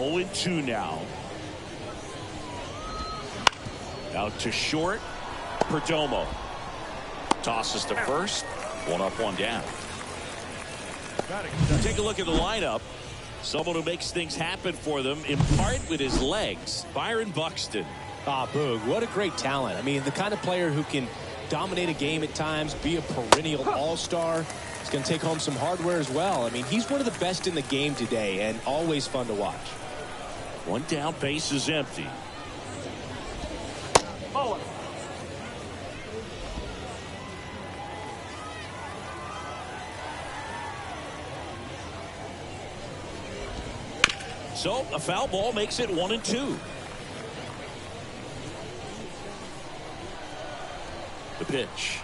0-2 now. Out to short. Perdomo tosses to first. One up, one down. Now take a look at the lineup. Someone who makes things happen for them, in part with his legs. Byron Buxton. Ah, Boog, what a great talent. I mean, the kind of player who can dominate a game at times, be a perennial all-star. He's going to take home some hardware as well. I mean, he's one of the best in the game today and always fun to watch. One down, base is empty. Oh. So a foul ball makes it 1-2. The pitch.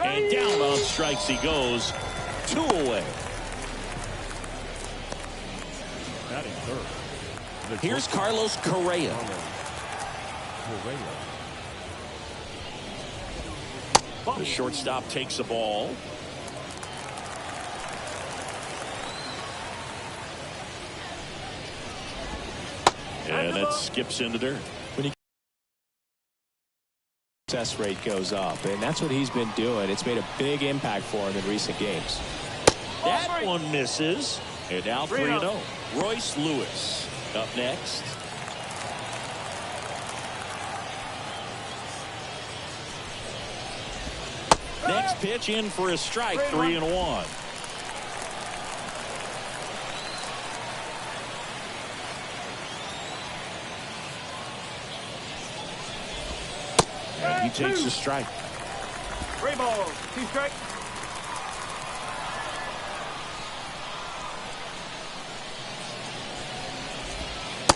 And down on strikes he goes. 2 away. Batting third. Here's Carlos Correa. The shortstop takes the ball. And it skips in the dirt. Success rate goes up, and that's what he's been doing. It's made a big impact for him in recent games. That one misses. And now 3-0. Royce Lewis up next. Next pitch in for a strike. 3-1. And he takes the strike. 3 balls, 2 strikes.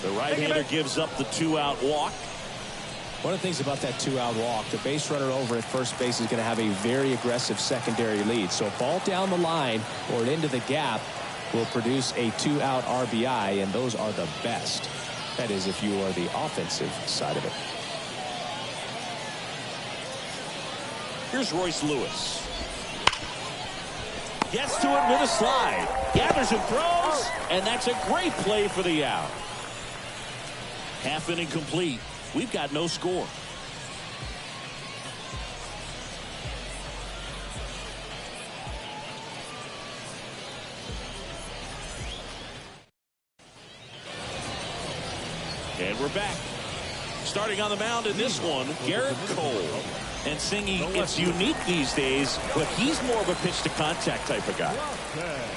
The right-hander gives up the 2-out walk. One of the things about that 2-out walk, the base runner over at first base is going to have a very aggressive secondary lead. So a ball down the line or into the gap will produce a 2-out RBI, and those are the best. That is, if you are the offensive side of it. Here's Royce Lewis. Gets to it with a slide. Gathers and throws. And that's a great play for the out. Half inning complete. We've got no score. And we're back. Starting on the mound in this one, Garrett Cole. And Singy, it's unique these days, but he's more of a pitch-to-contact type of guy.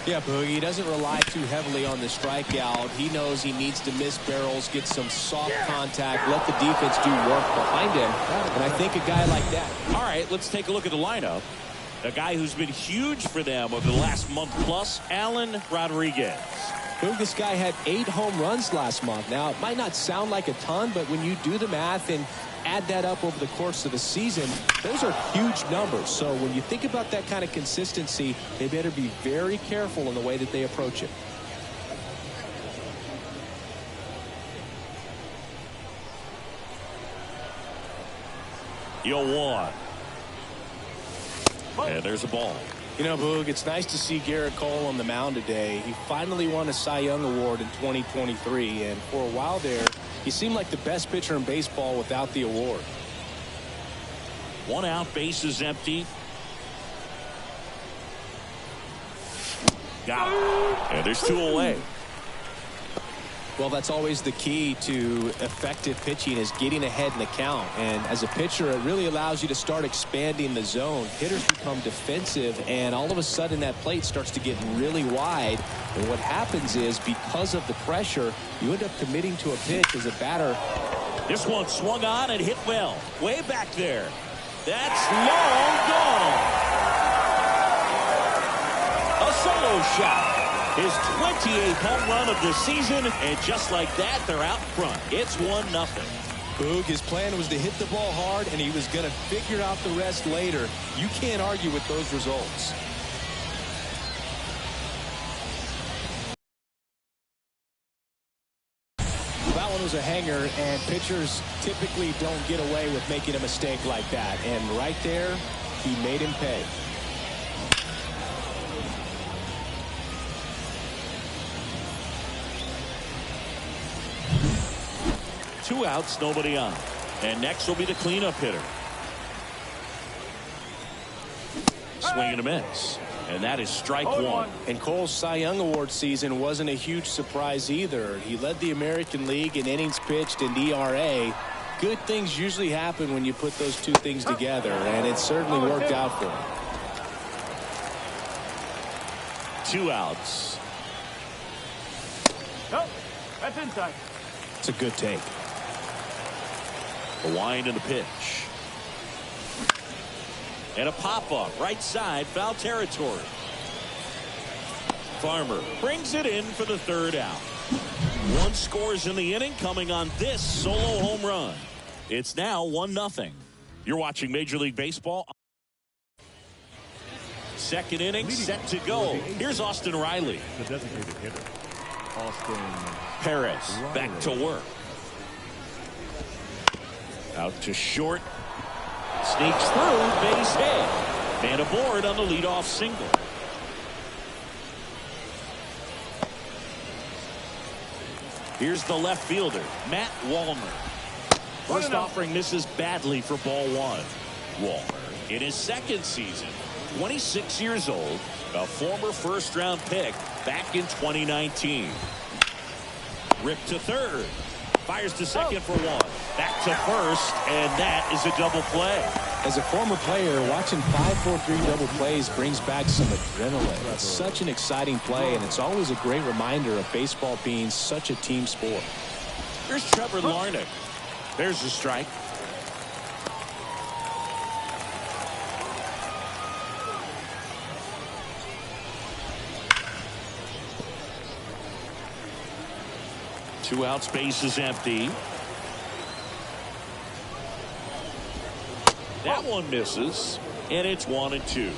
Yeah, Boogie, he doesn't rely too heavily on the strikeout. He knows he needs to miss barrels, get some soft contact, let the defense do work behind him. And I think a guy like that. All right, let's take a look at the lineup. A guy who's been huge for them over the last month plus, Alan Rodriguez. Boog, this guy had 8 home runs last month. Now, it might not sound like a ton, but when you do the math and add that up over the course of the season, those are huge numbers. So when you think about that kind of consistency, they better be very careful in the way that they approach it. You'll want. And there's a ball. You know, Boog, it's nice to see Garrett Cole on the mound today. He finally won a Cy Young Award in 2023, and for a while there, he seemed like the best pitcher in baseball without the award. 1 out, base is empty. Got it. And there's 2 away. Well, that's always the key to effective pitching, is getting ahead in the count. And as a pitcher, it really allows you to start expanding the zone. Hitters become defensive, and all of a sudden that plate starts to get really wide. And what happens is, because of the pressure, you end up committing to a pitch as a batter. This one swung on and hit well. Way back there. That's long gone. A solo shot. His 28th home run of the season, and just like that, they're out front. It's 1-0. Boog, his plan was to hit the ball hard, and he was going to figure out the rest later. You can't argue with those results. That one was a hanger, and pitchers typically don't get away with making a mistake like that. And right there, he made him pay. 2 outs, nobody on. And next will be the cleanup hitter. Swing and a miss. And that is strike one. And Cole's Cy Young Award season wasn't a huge surprise either. He led the American League in innings pitched and ERA. Good things usually happen when you put those two things together, and it certainly worked out for him. 2 outs. Nope, that's inside. It's a good take. The wind and the pitch. And a pop-up, right side, foul territory. Farmer brings it in for the 3rd out. 1 scores in the inning, coming on this solo home run. It's now 1-0. You're watching Major League Baseball. 2nd inning, set to go. Here's Austin Riley. The designated hitter, Austin Perez Riley. back to work. Out to short. Sneaks through, base hit. And aboard on the leadoff single. Here's the left fielder, Matt Wallner. First offering misses badly for ball 1. Wallner, in his 2nd season, 26 years old, a former first-round pick back in 2019. Ripped to 3rd. Fires to 2nd for 1. Back to 1st, and that is a double play. As a former player, watching 5-4-3 double plays brings back some adrenaline. It's such an exciting play, and it's always a great reminder of baseball being such a team sport. Here's Trevor Larnach. There's the strike. Two outs, base is empty. That one misses, and it's 1-2.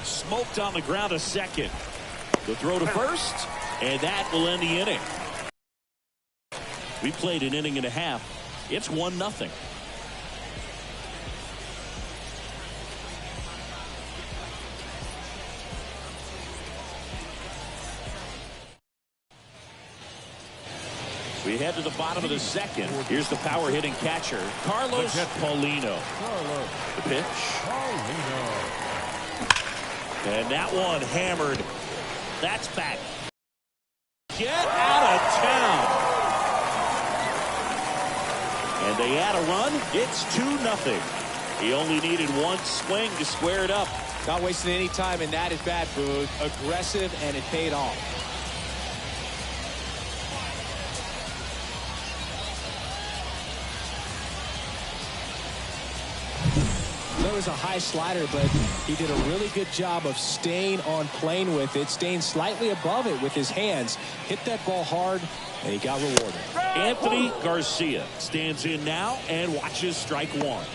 Smoked on the ground to 2nd. The throw to 1st, and that will end the inning. We played an inning and a half. It's 1-0. We head to the bottom of the 2nd. Here's the power hitting catcher, Carlos Paulino. The pitch. And that one hammered. That's back. Get out of town. And they add a run. It's 2-0. He only needed 1 swing to square it up. Not wasting any time, and that is bad, Boog. Aggressive, and it paid off. There was a high slider, but he did a really good job of staying on plane with it, staying slightly above it with his hands. Hit that ball hard, and he got rewarded. Anthony Garcia stands in now and watches strike 1.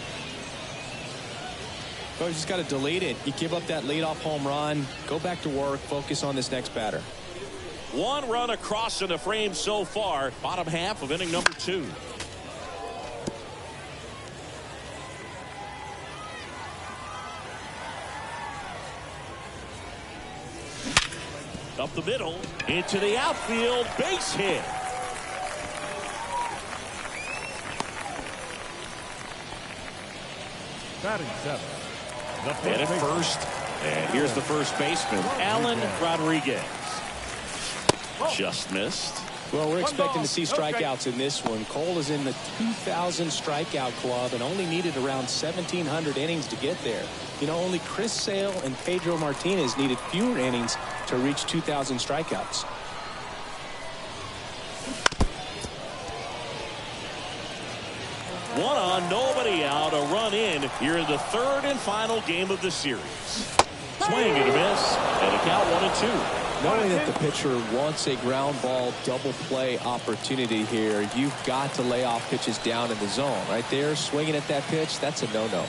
Coach just got to delete it. You give up that leadoff home run, go back to work, focus on this next batter. 1 run across in the frame so far. Bottom half of inning number 2. Up the middle, into the outfield, base hit. Batting 7. And at first, and here's the first baseman, Alan Rodriguez. Just missed. Well, we're expecting to see strikeouts in this one. Cole is in the 2,000 strikeout club and only needed around 1,700 innings to get there. You know, only Chris Sale and Pedro Martinez needed fewer innings to reach 2,000 strikeouts. One on, nobody out, a run in here in the 3rd and final game of the series. Swing and a miss, and a count 1-2. Knowing that the pitcher wants a ground ball double play opportunity here, you've got to lay off pitches down in the zone. Right there, swinging at that pitch, that's a no-no.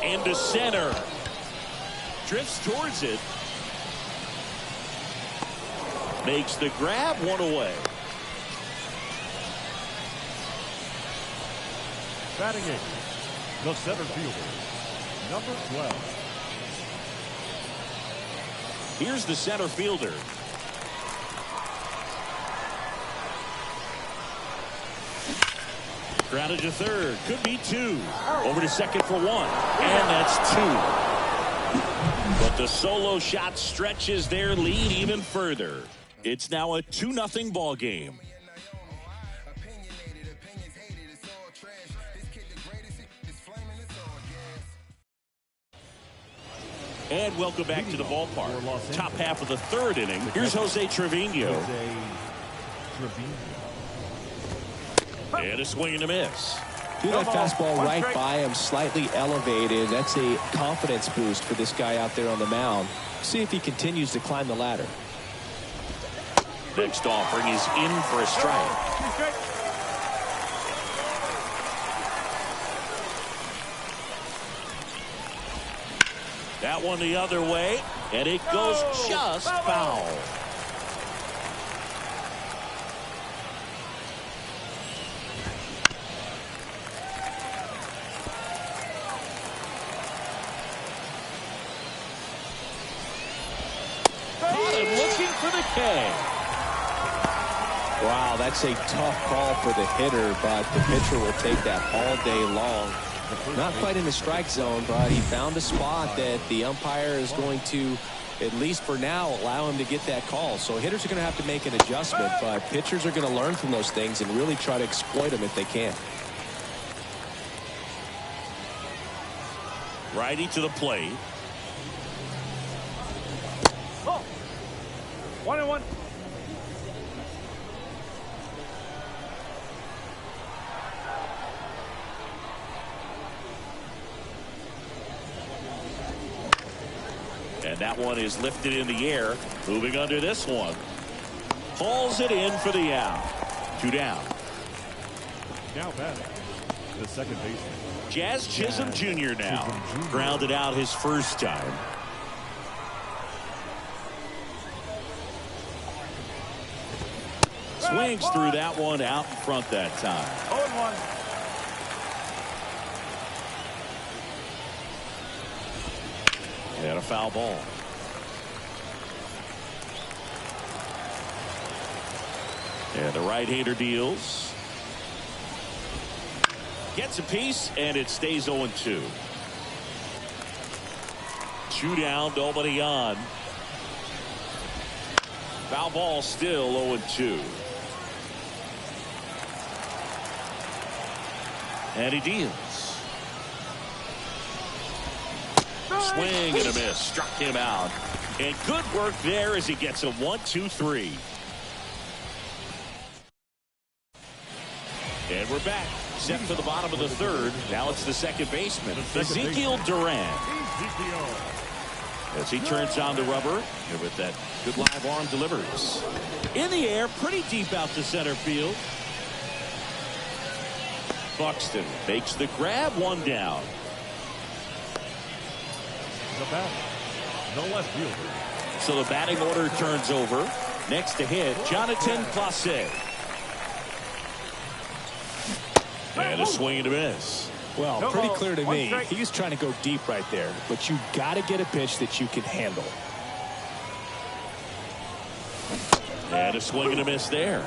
Into center. Drifts towards it. Makes the grab, 1 away. Batting 8. The center fielder, Number 12. Here's the center fielder. Grounded to third. Could be two. Over to second for one. And that's two. But the solo shot stretches their lead even further. It's now a 2-0 ball game. And welcome back to the ballpark. Top half of the third inning. Here's Jose Trevino. And a swing and a miss. Threw that fastball right by him, slightly elevated. That's a confidence boost for this guy out there on the mound. See if he continues to climb the ladder. Next offering is in for a strike. That one the other way, and it goes just foul. And looking for the K. Wow, that's a tough call for the hitter, but the pitcher will take that all day long. Not quite in the strike zone, but he found a spot that the umpire is going to, at least for now, allow him to get that call. So hitters are going to have to make an adjustment, but pitchers are going to learn from those things and really try to exploit them if they can. Righty to the plate. Oh. 1-1. And that one is lifted in the air. Moving under this one. Hauls it in for the out. 2 down. Now batting, the second baseman. Jazz Chisholm Jr. now. Grounded out his first time. Swings through that one out in front that time. 0-1. And a foul ball. And the right-hander deals. Gets a piece, and it stays 0-2. 2 down, nobody on. Foul ball still 0-2. And he deals. Swing and a miss. Struck him out. And good work there as he gets a 1-2-3. And we're back. Set for the bottom of the third. Now it's the second baseman, Ezekiel Duran. As he turns on the rubber, and with that good live arm delivers. In the air, pretty deep out to center field. Buxton makes the grab, 1 down. The batter, the left fielder. So the batting order turns over. Next to hit, Jonathan Placé. And a swing and a miss. Well, pretty clear to me. He's trying to go deep right there, but you got to get a pitch that you can handle. And a swing and a miss there.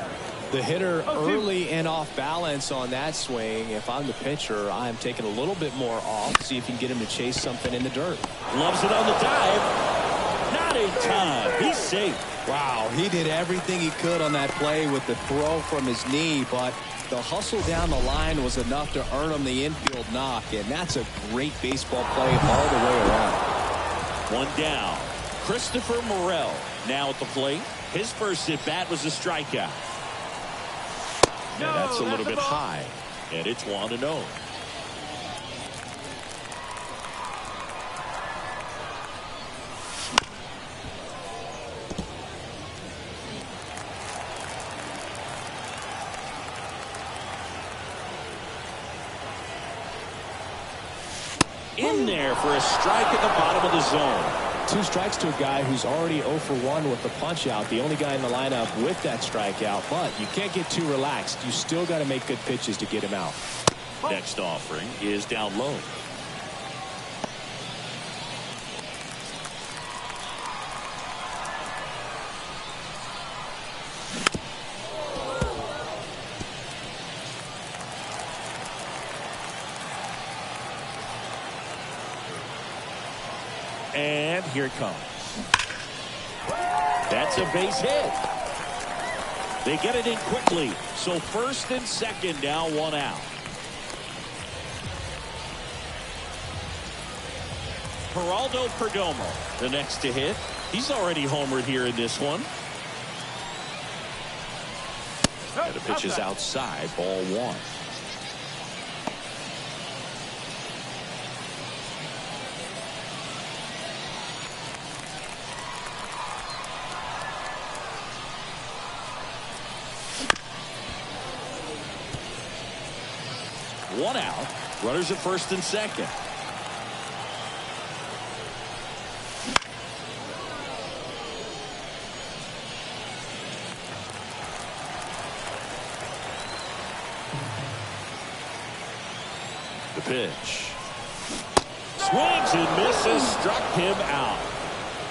The hitter early and off balance on that swing. If I'm the pitcher, I'm taking a little bit more off. See if you can get him to chase something in the dirt. Loves it on the dive. Not in time. He's safe. Wow, he did everything he could on that play with the throw from his knee, but the hustle down the line was enough to earn him the infield knock, and that's a great baseball play all the way around. 1 down. Christopher Morel now at the plate. His first at bat was a strikeout. And that's a little bit high. And it's 1-0. In there for a strike at the bottom of the zone. 2 strikes to a guy who's already 0 for 1 with the punch out. The only guy in the lineup with that strikeout, but you can't get too relaxed. You still got to make good pitches to get him out. Next offering is down low. And here it comes. That's a base hit. They get it in quickly. So first and second, now one out. Geraldo Perdomo, the next to hit. He's already homered here in this one. And the pitch is outside, ball one. One out. Runners at first and second. The pitch. Swings and misses. Struck him out.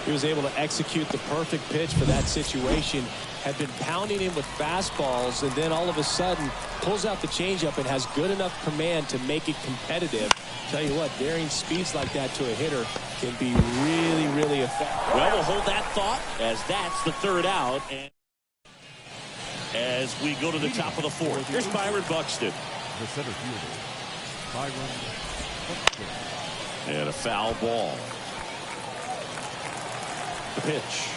He was able to execute the perfect pitch for that situation. Had been pounding him with fastballs, and then all of a sudden pulls out the changeup and has good enough command to make it competitive. Tell you what, varying speeds like that to a hitter can be really, really effective. Well, we'll hold that thought as that's the third out. And as we go to the top of the fourth, here's Byron Buxton. The center fielder, Byron Buxton. And a foul ball. The pitch.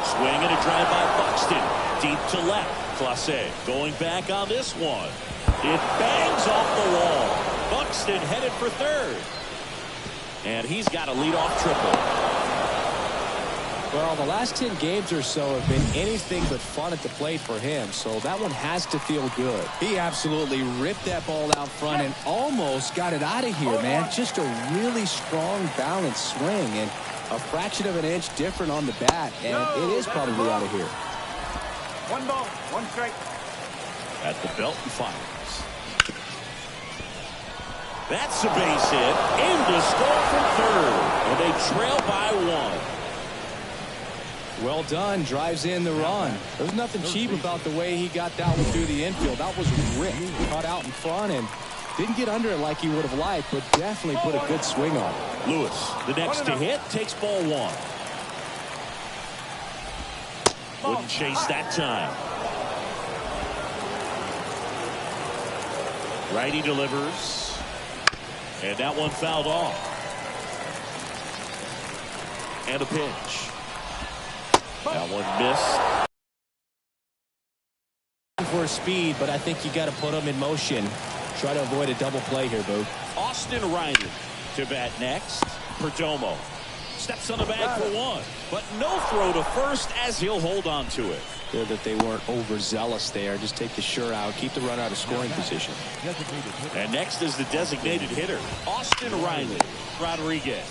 Swing and a drive by Buxton. Deep to left. Clase going back on this one. It bangs off the wall. Buxton headed for third. And he's got a leadoff triple. Well, the last 10 games or so have been anything but fun at the plate for him, so that one has to feel good. He absolutely ripped that ball out front and almost got it out of here, man. Just a really strong, balanced swing, and a fraction of an inch different on the bat, and it is probably out of here. 1 ball, 1 strike. At the belt and fires. That's a base hit. In to score from third. And they trail by 1. Well done. Drives in the run. There's nothing cheap about the way he got that one through the infield. That was ripped. Caught out in front and didn't get under it like he would have liked, but definitely put a good swing on it. Lewis, the next to hit, takes ball 1. Wouldn't chase that time. Righty delivers. And that one fouled off. And a pitch. That one missed. For speed, but I think you got to put him in motion. Try to avoid a double play here, Boo. Austin Riley to bat next. Perdomo steps on the bag for 1, but no throw to first as he'll hold on to it. Good that they weren't overzealous there. Just take the sure out, keep the run out of scoring position. And next is the designated hitter, Austin Riley. Rodriguez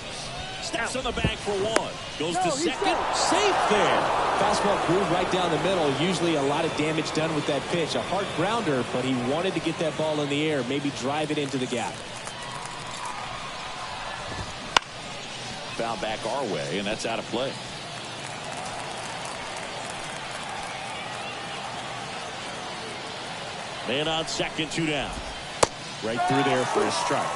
steps on the bag for 1. Goes to second. Safe there. Fastball groove right down the middle. Usually a lot of damage done with that pitch. A hard grounder, but he wanted to get that ball in the air, maybe drive it into the gap. Foul back our way, and that's out of play. Man on second, 2 down. Right through there for a strike.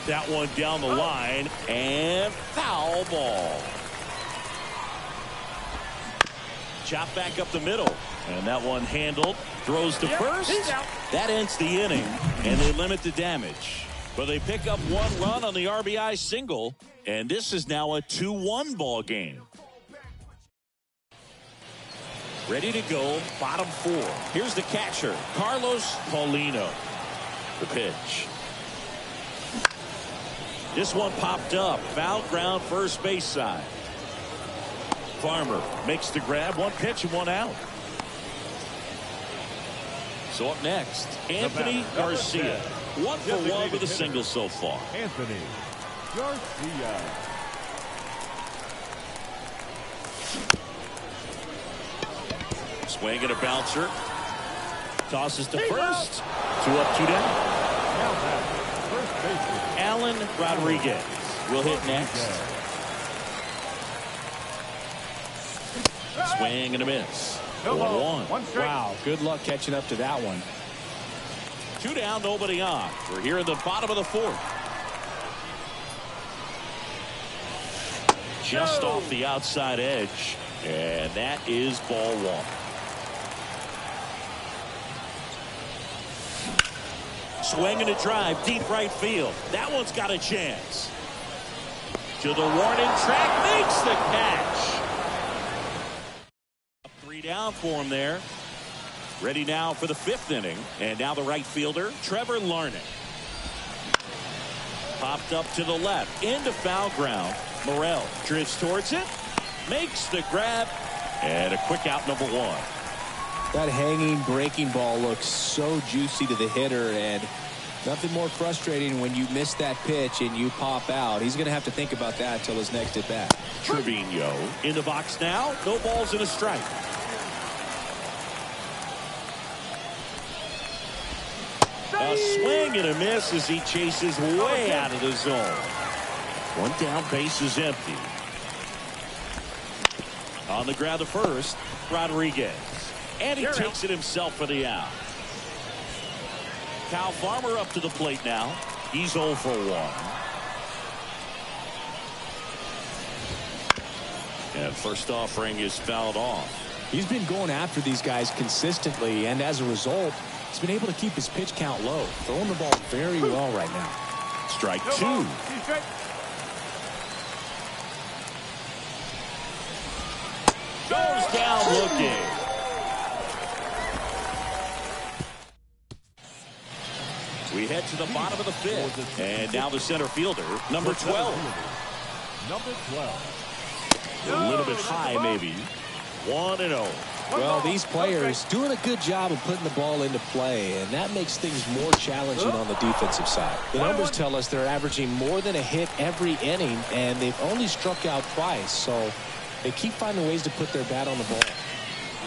That one down the line, and foul ball. Chop back up the middle, and that one handled. Throws to first. That ends the inning, and they limit the damage. But they pick up 1 run on the RBI single, and this is now a 2-1 ball game. Ready to go, bottom 4. Here's the catcher, Carlos Paulino. The pitch. This one popped up. Foul ground, first base side. Farmer makes the grab. 1 pitch and 1 out. So up next, Anthony Garcia. 1 for 1 with a single so far. Anthony Garcia. Swing and a bouncer. Tosses to first. 2 up, 2 down. Now back, first baseman, Alan Rodriguez will hit next. Swing and a miss. No ball. 1-1. One strike. Wow, good luck catching up to that one. 2 down, nobody on. We're here in the bottom of the 4th. Just off the outside edge, and that is ball 1. Swing and a drive, deep right field. That one's got a chance. To the warning track, makes the catch. 3 down for him there. Ready now for the 5th inning. And now the right fielder, Trevor Larnach. Popped up to the left, into foul ground. Morel drifts towards it, makes the grab, and a quick out, number 1. That hanging breaking ball looks so juicy to the hitter, and nothing more frustrating when you miss that pitch and you pop out. He's going to have to think about that till his next at bat. Trevino in the box now. No balls and a strike. A swing and a miss as he chases way out of the zone. 1 down, base is empty. On the ground to first, Rodriguez. And he takes it himself for the out. Kyle Farmer up to the plate now. He's 0 for 1. And first offering is fouled off. He's been going after these guys consistently, and as a result, he's been able to keep his pitch count low. Throwing the ball very well right now. Strike 2. Goes down looking. We head to the bottom of the 5th. And now the center fielder, number 12. Number 12. A little bit high, maybe. 1-0. Well, these players doing a good job of putting the ball into play, and that makes things more challenging on the defensive side. The numbers tell us they're averaging more than a hit every inning, and they've only struck out twice, so they keep finding ways to put their bat on the ball.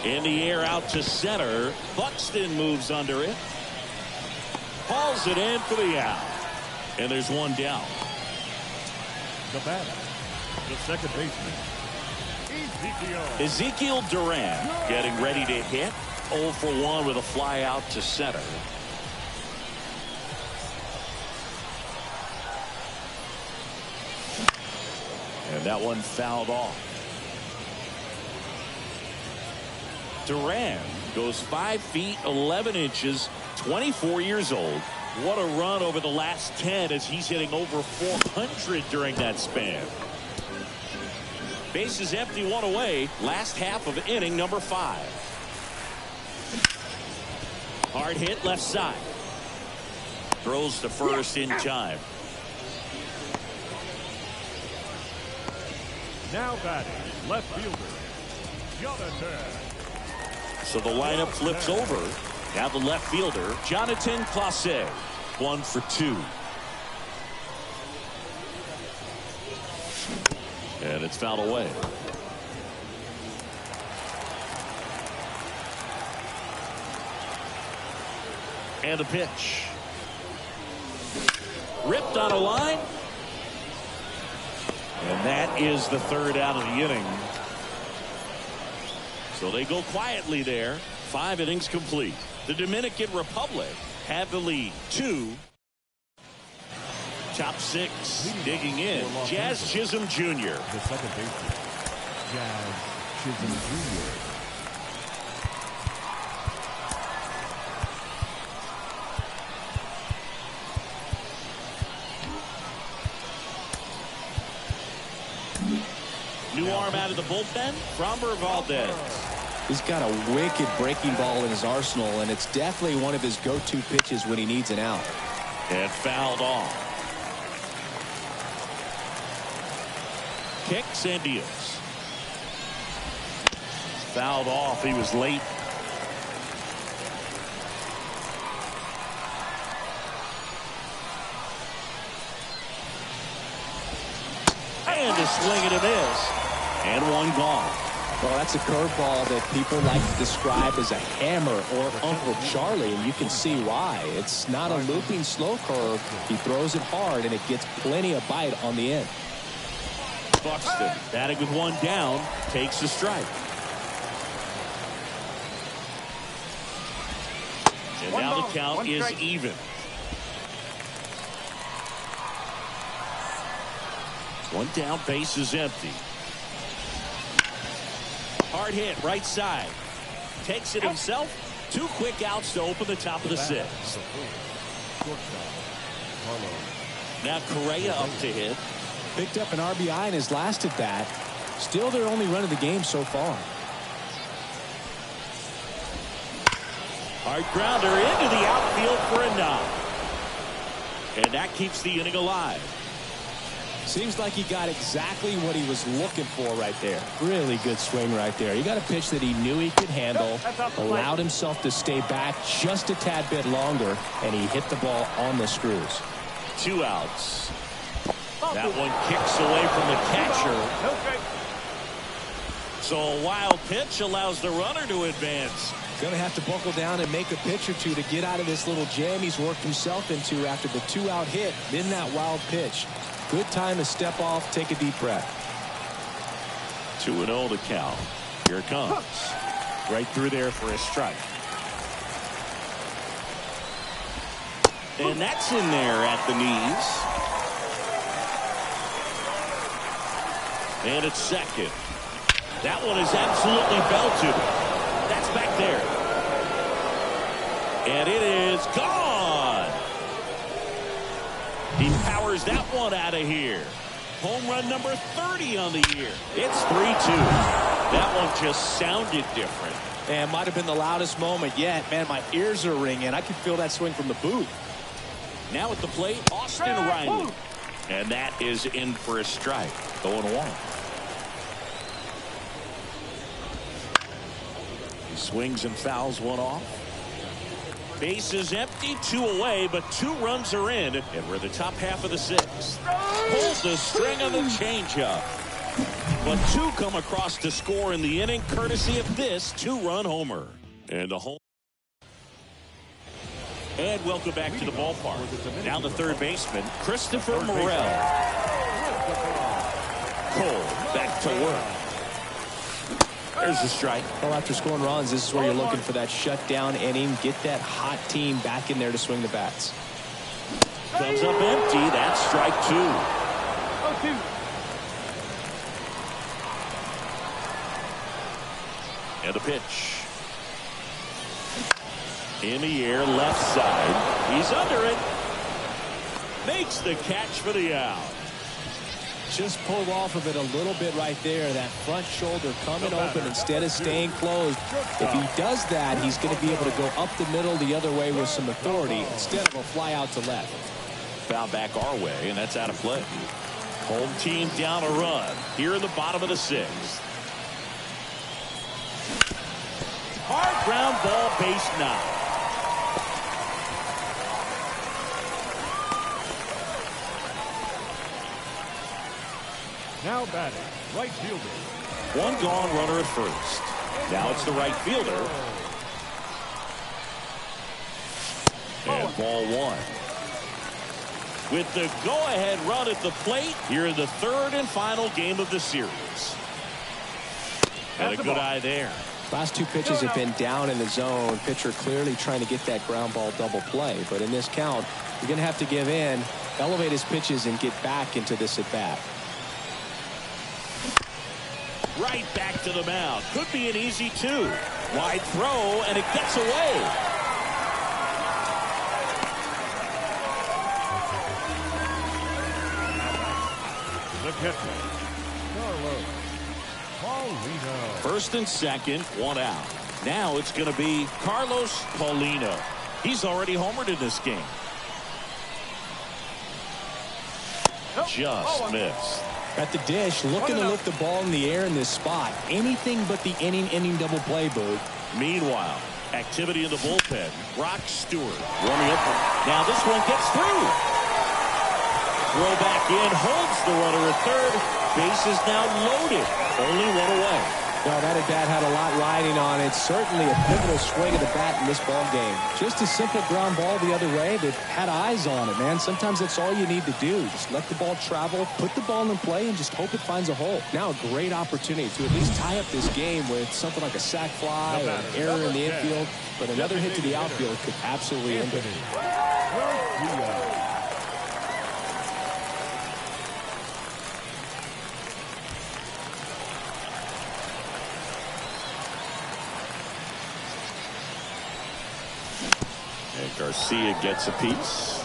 In the air out to center. Buxton moves under it. Hauls it in for the out. And there's 1 down. The batter, the second baseman, Ezekiel Duran getting ready to hit. 0 for 1 with a fly out to center. And that one fouled off. Duran goes 5 feet 11 inches, 24 years old. What a run over the last 10 as he's hitting over 400 during that span. Bases empty, 1 away. Last half of inning number 5. Hard hit left side. Throws to first in time. now batting, left fielder, Jonathan. So the lineup flips over. Now the left fielder, Jonathan Clase, 1 for 2. And it's fouled away. And a pitch. Ripped on a line. And that is the third out of the inning. So they go quietly there. 5 innings complete. The Dominican Republic have the lead. 2. Top 6 digging in. Jazz Chisholm Jr. The second baseman, Jazz Chisholm Jr. New arm out of the bullpen, Framber Valdez. He's got a wicked breaking ball in his arsenal, and it's definitely one of his go-to pitches when he needs an out. And fouled off. Kicks and deals. Fouled off. He was late. And a swing and a miss. And one gone. Well, that's a curveball that people like to describe as a hammer or Uncle Charlie, and you can see why. It's not a looping slow curve. He throws it hard, and it gets plenty of bite on the end. Buxton batting with 1 down, takes the strike. And now the count is even. One down, base is empty. Hard hit, right side. Takes it himself. 2 quick outs to open the top of the 6th. Now Correa up to hit. Picked up an RBI in his last at bat. Still their only run of the game so far. Hard grounder into the outfield for a knock. And that keeps the inning alive. Seems like he got exactly what he was looking for right there. Really good swing right there. He got a pitch that he knew he could handle, allowed himself to stay back just a tad bit longer, and he hit the ball on the screws. 2 outs. That one kicks away from the catcher. So a wild pitch allows the runner to advance. Going to have to buckle down and make a pitch or two to get out of this little jam he's worked himself into after the 2-out hit, then that wild pitch. Good time to step off, take a deep breath. 2-0 the count. Here it comes. Right through there for a strike. And that's in there at the knees. And it's second. That one is absolutely belted. That's back there. And it is gone. He powers that one out of here. Home run number 30 on the year. It's 3-2. That one just sounded different. And might have been the loudest moment yet. Man, my ears are ringing. I can feel that swing from the booth. Now at the plate, Austin Riley. And that is in for a strike. 0-1. He swings and fouls one off. Base is empty, 2 away, but 2 runs are in, and we're in the top half of the 6th. Pulls the string on the changeup. But 2 come across to score in the inning, courtesy of this 2-run homer. And the home. And welcome back to the ballpark. Now the third baseman, Christopher Morel. Cole back to work. There's the strike. Well, after scoring runs, this is where you're looking for that shutdown inning. Get that hot team back in there to swing the bats. Comes up empty. That's strike 2. And a pitch. In the air, left side. He's under it. Makes the catch for the out. Just pulled off of it a little bit right there. That front shoulder coming open instead of staying closed. If he does that, he's going to be able to go up the middle the other way with some authority instead of a fly out to left. Foul back our way, and that's out of play. Home team down a run here in the bottom of the 6th. Hard ground ball, base knock. Now batting, right fielder. 1 gone, runner at first. Now it's the right fielder. And ball 1. With the go-ahead run at the plate here in the 3rd and final game of the series. And a good eye there. Last 2 pitches have been down in the zone. Pitcher clearly trying to get that ground ball double play. But in this count, you're going to have to give in, elevate his pitches, and get back into this at bat. Right back to the mound. Could be an easy 2. Wide throw, and it gets away. The catcher, Paulino. First and second, 1 out. Now it's going to be Carlos Paulino. He's already homered in this game. Just missed. At the dish, looking to lift the ball in the air in this spot. Anything but the inning double play, Boo. Meanwhile, activity in the bullpen. Brock Stewart warming up. Now this one gets through. Throw back in, holds the runner at third. Base is now loaded. Only 1 away. No, that at-bat had a lot riding on it. Certainly a pivotal swing of the bat in this ball game. Just a simple ground ball the other way that had eyes on it, man. Sometimes that's all you need to do. Just let the ball travel, put the ball in play, and just hope it finds a hole. Now a great opportunity to at least tie up this game with something like a sac fly or an error in the infield. But another hit to the outfield could absolutely end it. And Garcia gets a piece.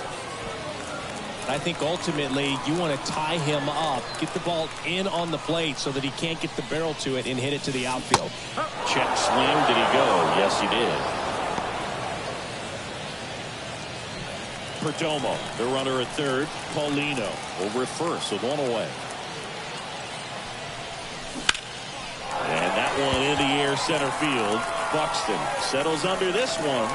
I think ultimately you want to tie him up, get the ball in on the plate so that he can't get the barrel to it and hit it to the outfield. Check swing. Did he go? Yes, he did. Perdomo, the runner at third. Paulino over at first with one away. And that one in the air center field. Buxton settles under this one.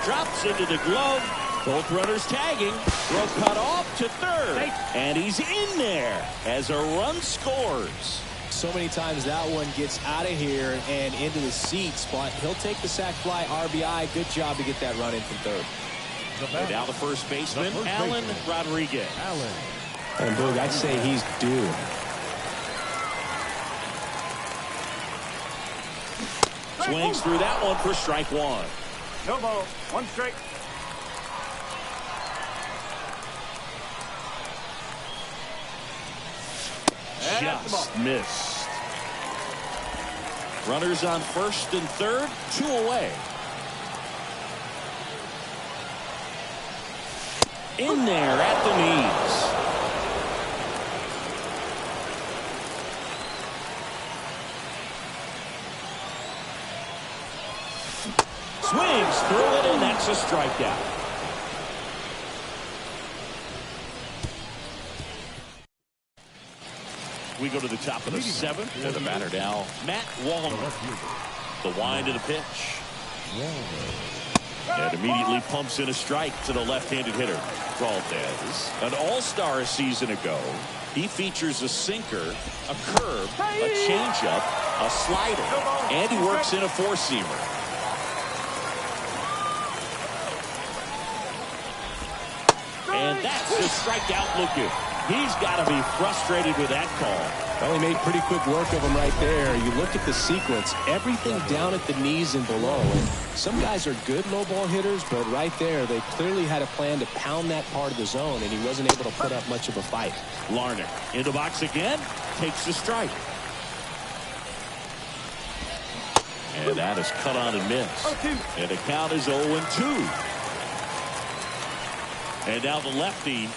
Drops into the glove. Both runners tagging. Throw cut off to third. And he's in there as a run scores. So many times that one gets out of here and into the seats, but he'll take the sac fly RBI. Good job to get that run in from third. And now the first baseman, Alan Rodriguez. And Boog, I'd say he's due. Swings through that one for strike one. No ball. One strike. Just missed. Runners on first and third, two away. In there at the knees. Swings through it, and that's a strikeout. We go to the top of the seventh, and the batter now, Matt Wallner. The wind of the pitch. And immediately pumps in a strike to the left-handed hitter. Valdez, an all-star a season ago. He features a sinker, a curve, a changeup, a slider, and he works in a four-seamer. And that's the strikeout looking. He's got to be frustrated with that call. Well, he made pretty quick work of him right there. You look at the sequence, everything down at the knees and below. And some guys are good low ball hitters, but right there, they clearly had a plan to pound that part of the zone, and he wasn't able to put up much of a fight. Larnach in the box again, takes the strike. And that is cut on and missed. And the count is 0-2. And now the lefty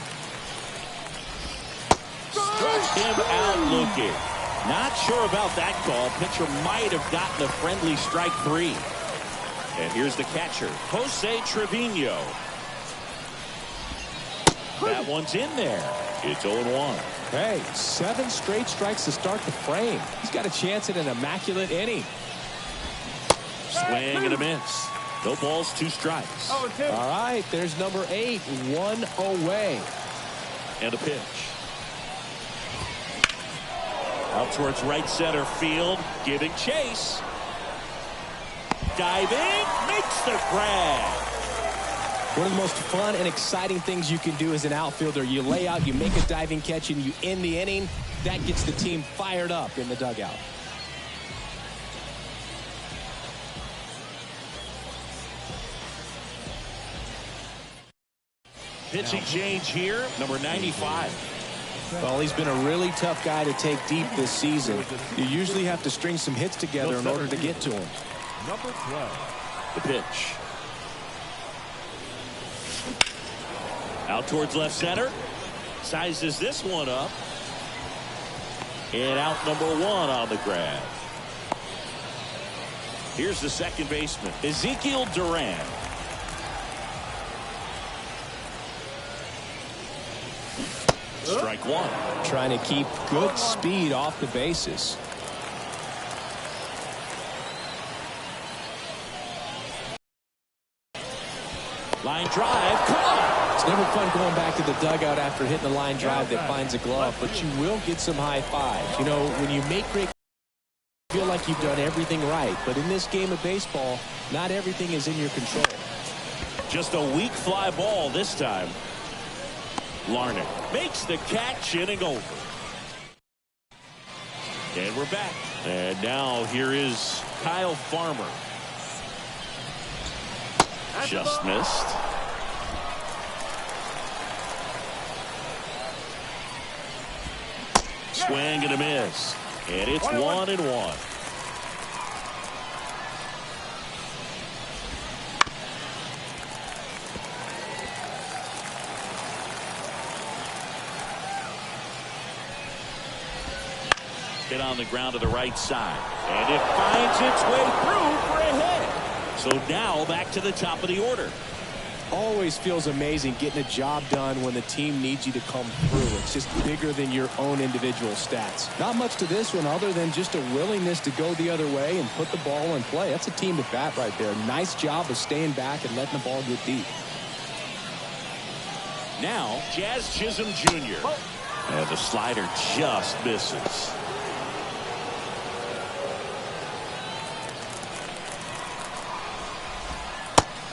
struck him out looking. Not sure about that call. Pitcher might have gotten a friendly strike three. And here's the catcher, Jose Trevino. That one's in there. It's 0-1. Hey, 7 straight strikes to start the frame. He's got a chance at an immaculate inning. Swing and a miss. No balls, 2 strikes. All right, there's number 8, 1 away. And a pitch. Out towards right center field, giving chase. Diving, makes the grab. One of the most fun and exciting things you can do as an outfielder. You lay out, you make a diving catch, and you end the inning. That gets the team fired up in the dugout. Pitching change here, number 95. Well, he's been a really tough guy to take deep this season. You usually have to string some hits together in order to get to him. Number 12. The pitch. Out towards left center. Sizes this one up. And out number 1 on the grab. Here's the second baseman, Ezekiel Duran. Strike 1. Trying to keep good speed off the bases. Line drive. Caught. It's never fun going back to the dugout after hitting a line drive that finds a glove, but you will get some high fives. You know, when you make great feel like you've done everything right. But in this game of baseball, not everything is in your control. Just a weak fly ball this time. Larnach makes the catch, inning over. And we're back. And now here is Kyle Farmer. Just missed. Swing and a miss. And it's 1-1. Hit on the ground to the right side. And it finds its way through for a hit. So now back to the top of the order. Always feels amazing getting a job done when the team needs you to come through. It's just bigger than your own individual stats. Not much to this one other than just a willingness to go the other way and put the ball in play. That's a team at bat right there. Nice job of staying back and letting the ball get deep. Now, Jazz Chisholm Jr. And the slider just misses.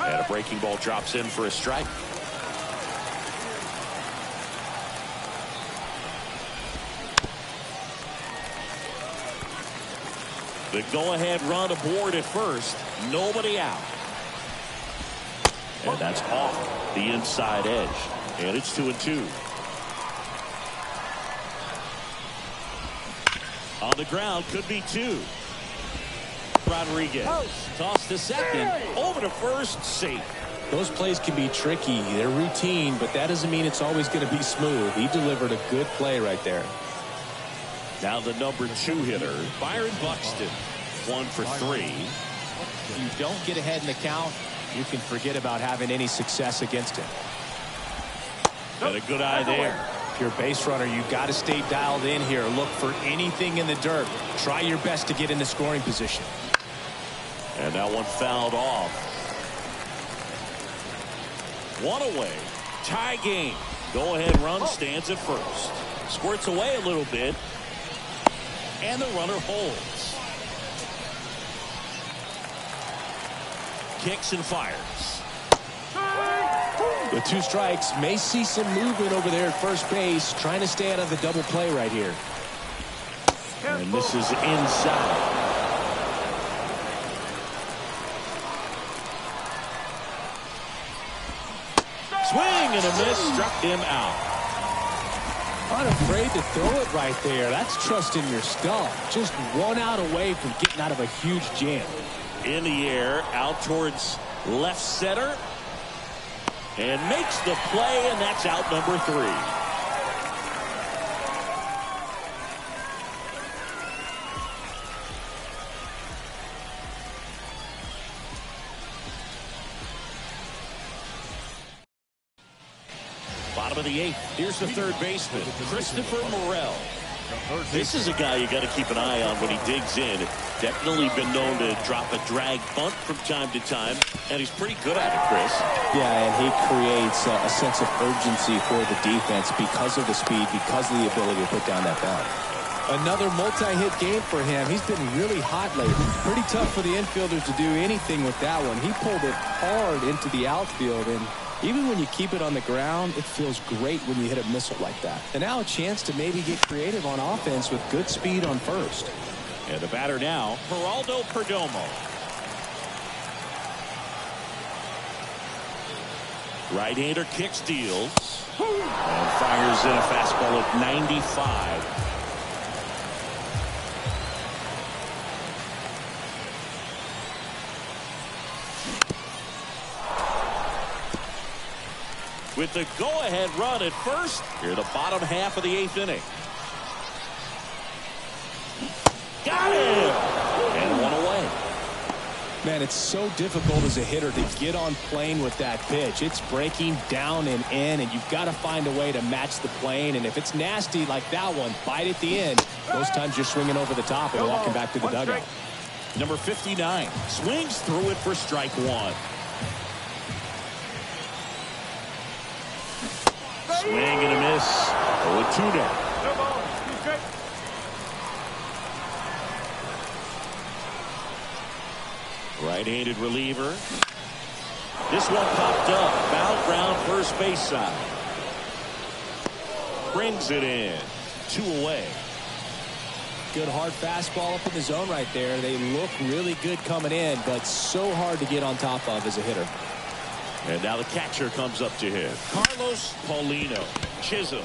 And a breaking ball drops in for a strike. The go-ahead run aboard at first. Nobody out. And that's off the inside edge. And it's 2-2. On the ground, could be 2. Rodriguez toss to second, over to first, safe. Those plays can be tricky. They're routine, but that doesn't mean it's always going to be smooth. He delivered a good play right there. Now the number 2 hitter, Byron Buxton, 1 for 3. If you don't get ahead in the count, you can forget about having any success against him. Got a good eye there. If you're a base runner, you've got to stay dialed in here. Look for anything in the dirt. Try your best to get in the scoring position. And that one fouled off. 1 away. Tie game. Go-ahead run stands at first. Squirts away a little bit. And the runner holds. Kicks and fires. With 2 strikes, may see some movement over there at first base, trying to stay out of the double play right here. And this is inside. Swing and a miss, struck him out. Unafraid to throw it right there. That's trusting your stuff. Just 1 out away from getting out of a huge jam. In the air, out towards left center. And makes the play, and that's out number 3. Bottom of the 8th. Here's the third baseman, Christopher Morel. This is a guy you got to keep an eye on when he digs in. Definitely been known to drop a drag bunt from time to time, and he's pretty good at it, Chris. Yeah, and he creates a sense of urgency for the defense because of the speed, because of the ability to put down that bunt. Another multi-hit game for him. He's been really hot lately. Pretty tough for the infielders to do anything with that one. He pulled it hard into the outfield, and even when you keep it on the ground, it feels great when you hit a missile like that. And now a chance to maybe get creative on offense with good speed on first. And the batter now, Geraldo Perdomo. Right-hander kicks, deals, and fires in a fastball at 95. With the go-ahead run at first, here the bottom half of the 8th inning. Got him! And 1 away. Man, it's so difficult as a hitter to get on plane with that pitch. It's breaking down and in, and you've got to find a way to match the plane. And if it's nasty like that one, bite at the end. Most times you're swinging over the top and walking back to the dugout. Number 59 swings through it for strike 1. Swing and a miss. 0-2 now. Right-handed reliever. This one popped up. Foul ground first base side. Brings it in. 2 away. Good hard fastball up in the zone right there. They look really good coming in, but so hard to get on top of as a hitter. And now the catcher comes up to him. Carlos Paulino. Chisholm.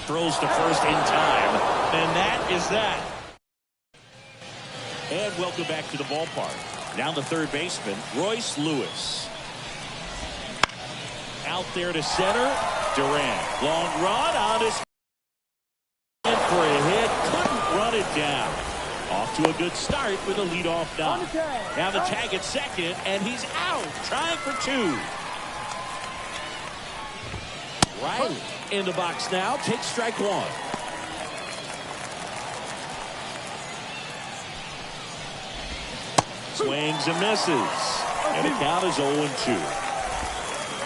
Throws to first in time. And that is that. And welcome back to the ballpark. Now the third baseman, Royce Lewis. Out there to center. Durant. Long run on his for a hit. Couldn't run it down. Off to a good start with a leadoff knock. Now the tag at second, and he's out. Trying for 2. Riley in the box now. Takes strike 1. Swings and misses. And the count is 0-2.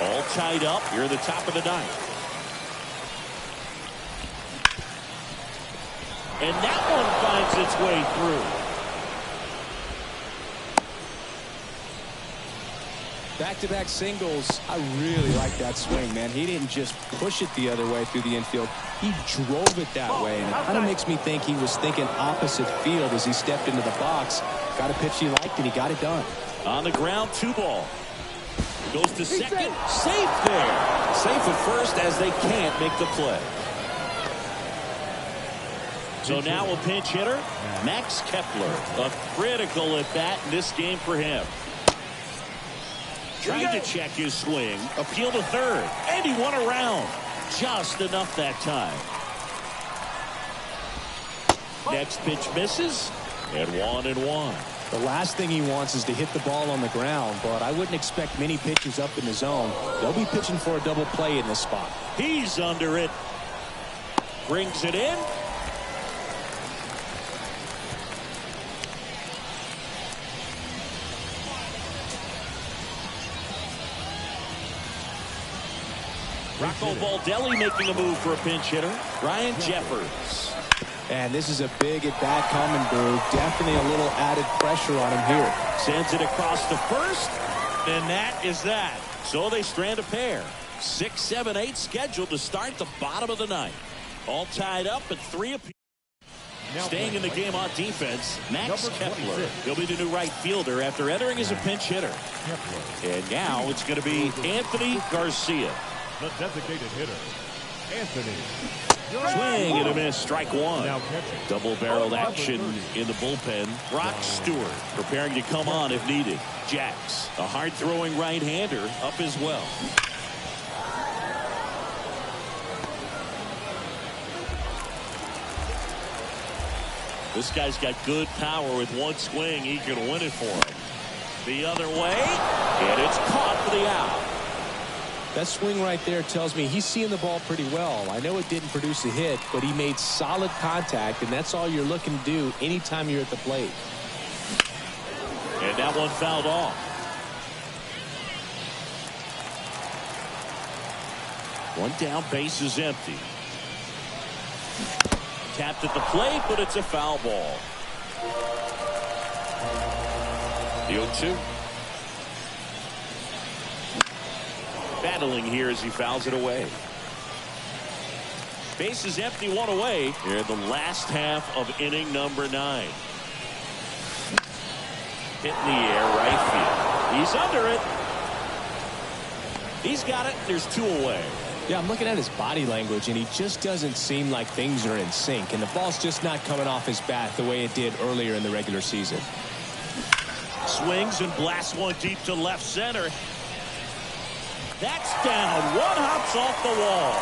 All tied up here at the top of the 9th. And that one finds its way through. Back-to-back singles. I really like that swing, man. He didn't just push it the other way through the infield. He drove it that way. And it kind of makes me think he was thinking opposite field as he stepped into the box. Got a pitch he liked, and he got it done. On the ground, 2 ball. Goes to second. Safe there. Safe at first as they can't make the play. So now a pinch hitter, Max Kepler. A critical at bat in this game for him. Trying to check his swing. Appeal to third. And he won around. Just enough that time. Next pitch misses. And 1-1. The last thing he wants is to hit the ball on the ground, but I wouldn't expect many pitches up in the zone. They'll be pitching for a double play in this spot. He's under it. Brings it in. Rocco Baldelli making a move for a pinch hitter. Ryan Jeffers. And this is a big at-bat coming, Boo. Definitely a little added pressure on him here. Sends it across to first. And that is that. So they strand a pair. 6, 7, 8 scheduled to start the bottom of the 9th. All tied up at 3 apiece. Staying in the game on defense, Max Kepler. He'll be the new right fielder after entering as a pinch hitter. And now it's going to be Anthony Garcia. The designated hitter, Anthony. Swing and a miss. Strike 1. Double-barreled action in the bullpen. Brock Stewart preparing to come on if needed. Jacks, a hard-throwing right-hander, up as well. This guy's got good power. With one swing, he can win it for him. The other way, and it's caught for the out. That swing right there tells me he's seeing the ball pretty well. I know it didn't produce a hit, but he made solid contact, and that's all you're looking to do anytime you're at the plate. And that one fouled off. One down, base is empty. Tapped at the plate, but it's a foul ball. The 0-2. Battling here as he fouls it away. Base is empty, 1 away here in the last half of inning number 9. Hit in the air, right field. He's under it. He's got it. There's 2 away. Yeah, I'm looking at his body language, and he just doesn't seem like things are in sync, and the ball's just not coming off his bat the way it did earlier in the regular season. Swings and blasts one deep to left center. That's down. One hops off the wall.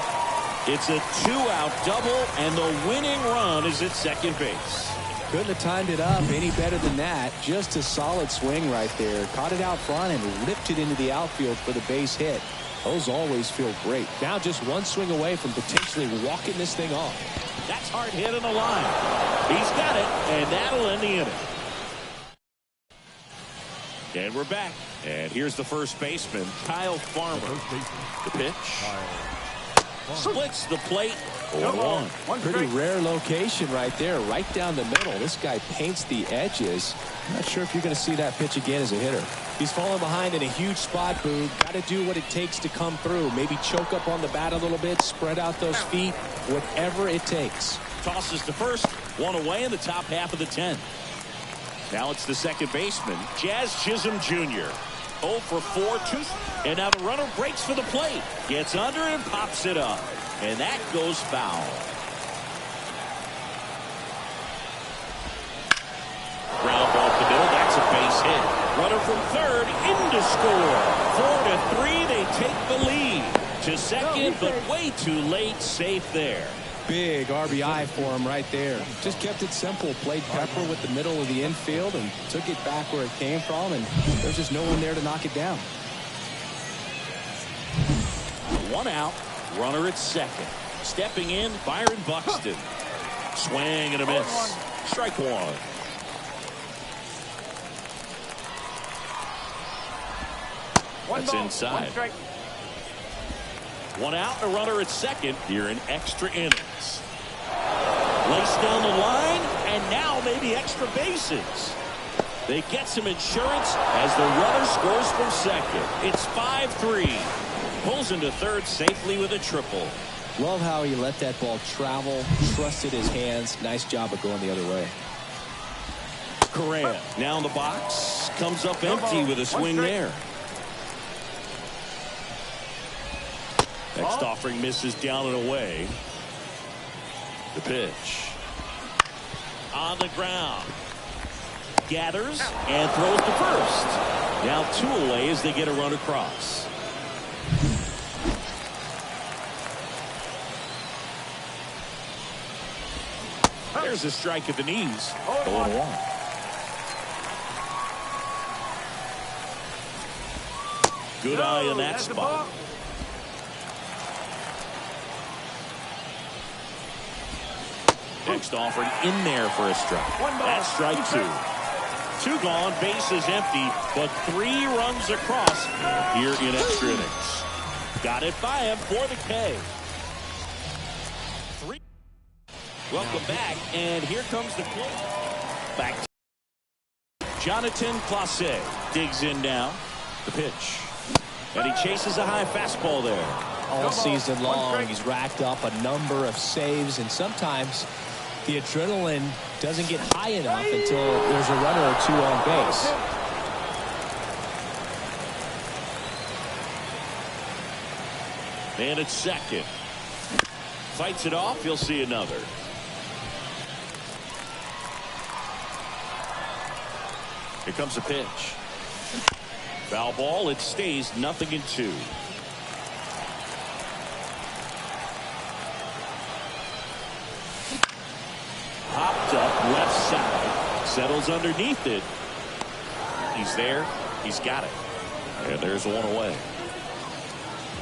It's a 2-out double, and the winning run is at second base. Couldn't have timed it up any better than that. Just a solid swing right there. Caught it out front and ripped it into the outfield for the base hit. Those always feel great. Now just one swing away from potentially walking this thing off. That's hard hit in the line. He's got it, and that'll end the inning. And we're back. And here's the first baseman, Kyle Farmer. The pitch. splits the plate. No ball. 0-1. One Pretty strike. rare location right there, right down the middle. This guy paints the edges. I'm not sure if you're going to see that pitch again as a hitter. He's falling behind in a huge spot, Boog. Got to do what it takes to come through. Maybe choke up on the bat a little bit, spread out those feet, whatever it takes. Tosses to first, one away in the top half of the 10th. Now it's the second baseman, Jazz Chisholm Jr. 0 for 4, 2. And now the runner breaks for the plate. Gets under and pops it up. And that goes foul. Ground ball to the middle. That's a base hit. Runner from third in to score. 4-3. They take the lead. To second, but way too late. Safe there. Big RBI for him right there. Just kept it simple. Played pepper with the middle of the infield and took it back where it came from. And there's just no one there to knock it down. One out. Runner at second. Stepping in, Byron Buxton. Swing and a miss. Strike one. That's inside. One strike. One out, a runner at second here in extra innings. Laced down the line, and now maybe extra bases. They get some insurance as the runner scores from second. It's 5-3. Pulls into third safely with a triple. Love how he let that ball travel, trusted his hands. Nice job of going the other way. Correa now in the box. Comes up empty with a swing there. Next offering misses down and away. The pitch. On the ground. Gathers and throws to first. Now 2 away as they get a run across. There's a strike at the knees. 0-1. Good eye in that spot. Next offering in there for a strike. That's strike 2. 2 gone, bases empty, but 3 runs across here in extra innings. Got it by him for the K. 3. Welcome back, and here comes the play. Back to Jonathan Clase. Digs in now. The pitch. And he chases a high fastball there. All season long, he's racked up a number of saves, and sometimes the adrenaline doesn't get high enough until there's a runner or 2 on base. And it's second. Fights it off. You'll see another. Here comes a pitch. Foul ball. It stays 0-2. Hopped up left side. Settles underneath it. He's there. He's got it. And there's 1 away.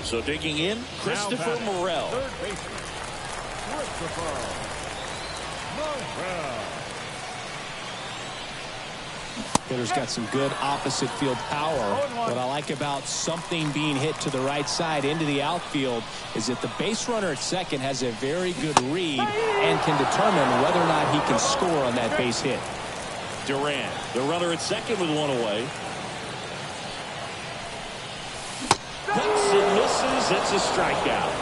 So digging in, Christopher Morel. Third baseman, Christopher Morel. Hitter's got some good opposite field power. What I like about something being hit to the right side into the outfield is that the base runner at second has a very good read and can determine whether or not he can score on that base hit. Durant, the runner at second with 1 away. Cuts and misses. It's a strikeout.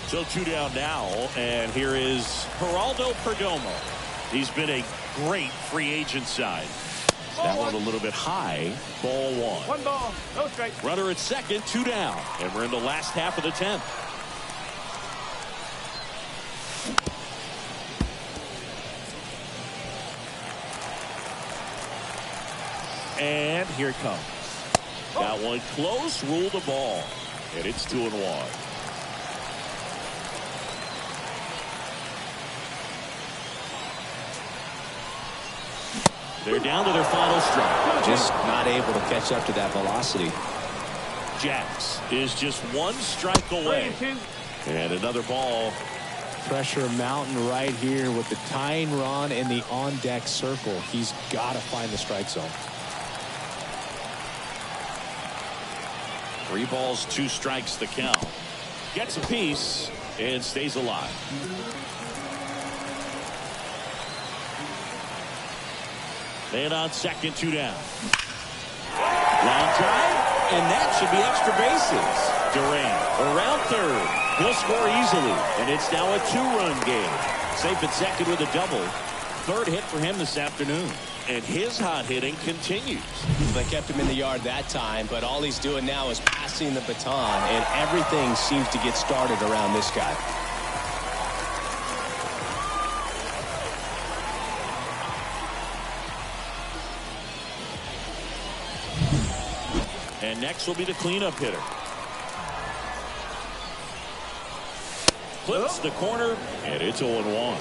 So 2 down now, and here is Geraldo Perdomo. He's been a great free agent sign. That one a little bit high. Ball 1. 1 ball, no strike. Runner at second, 2 down, and we're in the last half of the 10th. And here it comes. That one close, ruled the ball, and it's 2-1. They're down to their final strike. Just not able to catch up to that velocity. Jax is just 1 strike away. 3-2. And another ball. Pressure mountain right here with the tying run in the on-deck circle. He's got to find the strike zone. 3 balls, 2 strikes the count. Gets a piece and stays alive. Man on second, 2 down. Line drive, and that should be extra bases. Durant around third. He'll score easily, and it's now a 2-run game. Safe at second with a double. 3rd hit for him this afternoon. And his hot hitting continues. They kept him in the yard that time, but all he's doing now is passing the baton, and everything seems to get started around this guy. And next will be the cleanup hitter. Clips the corner, and it's 0-1.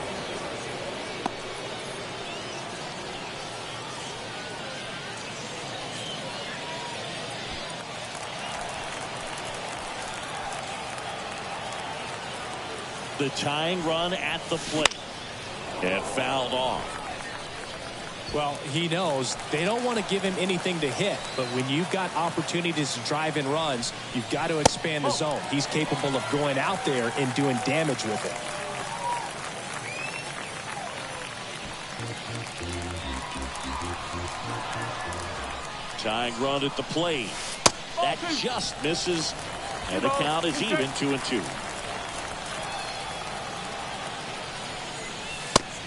The tying run at the plate. And fouled off. Well, he knows they don't want to give him anything to hit, but when you've got opportunities to drive in runs, you've got to expand the zone. He's capable of going out there and doing damage with it. Tying run at the plate. That just misses, and the count is even 2-2.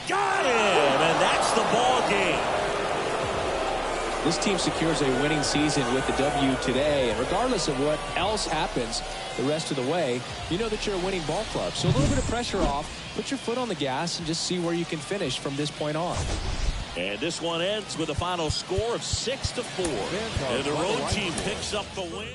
Got him, and that's the ball game. This team secures a winning season with the W today, and regardless of what else happens the rest of the way, you know that you're a winning ball club. So a little bit of pressure off, put your foot on the gas, and just see where you can finish from this point on. And this one ends with a final score of 6-4. And the road team picks up the win.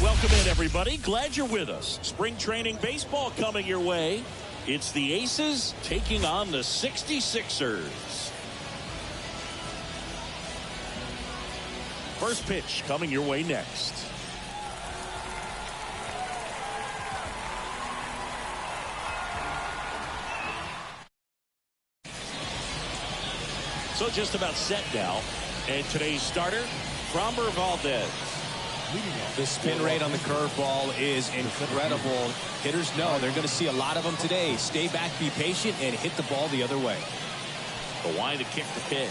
Welcome in, everybody. Glad you're with us. Spring training baseball coming your way. It's the Aces taking on the 66ers. First pitch coming your way next. So just about set now. And today's starter, Framber Valdez. The spin rate on the curveball is incredible. Hitters know they're going to see a lot of them today. Stay back, be patient, and hit the ball the other way. The line to kick the pitch.